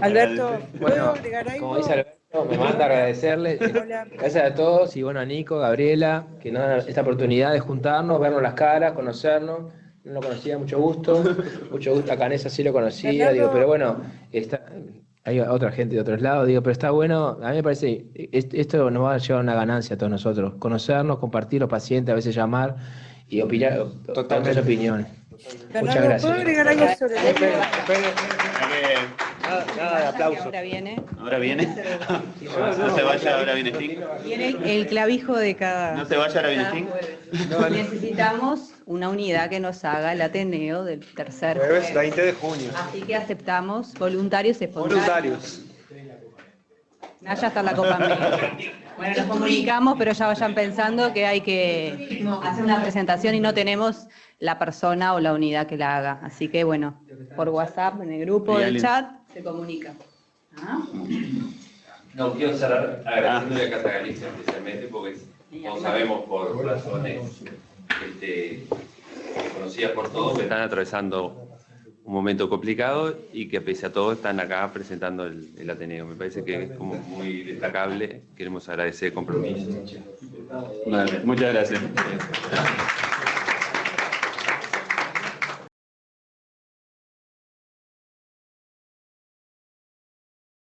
Alberto, ¿puedo Bueno, agregar algo? como dice Alberto, me manda a agradecerle. Gracias a todos y bueno, a Nico, Gabriela, que nos dan esta oportunidad de juntarnos, vernos las caras, conocernos. No lo conocía, mucho gusto. A Canesa sí lo conocía, digo, pero bueno, hay otra gente de otros lados, digo, pero está bueno, a mí me parece, esto nos va a llevar una ganancia a todos nosotros, conocernos, compartir los pacientes, a veces llamar y opinar, tantas opiniones. Muchas gracias. ¿Puedo agregar algo sobre el Nada de aplauso. Ahora viene. ¿Ahora viene? No se vaya, ahora viene Sting. Viene el clavijo de cada... No se vaya, ahora viene Sting. Necesitamos una unidad que nos haga el Ateneo del tercer Jueves 20 de junio. Así que aceptamos voluntarios y espontáneos. Ya está la Copa América. Bueno, nos comunicamos, pero ya vayan pensando que hay que hacer una presentación y no tenemos la persona o la unidad que la haga. Así que bueno, por WhatsApp, en el grupo del chat, se comunica. No, quiero cerrar agradeciéndole a Casa Galicia especialmente porque como sabemos por razones conocidas por todos que están atravesando un momento complicado y que pese a todo están acá presentando el Ateneo. Me parece que es como muy destacable. Queremos agradecer el compromiso. Muchas gracias.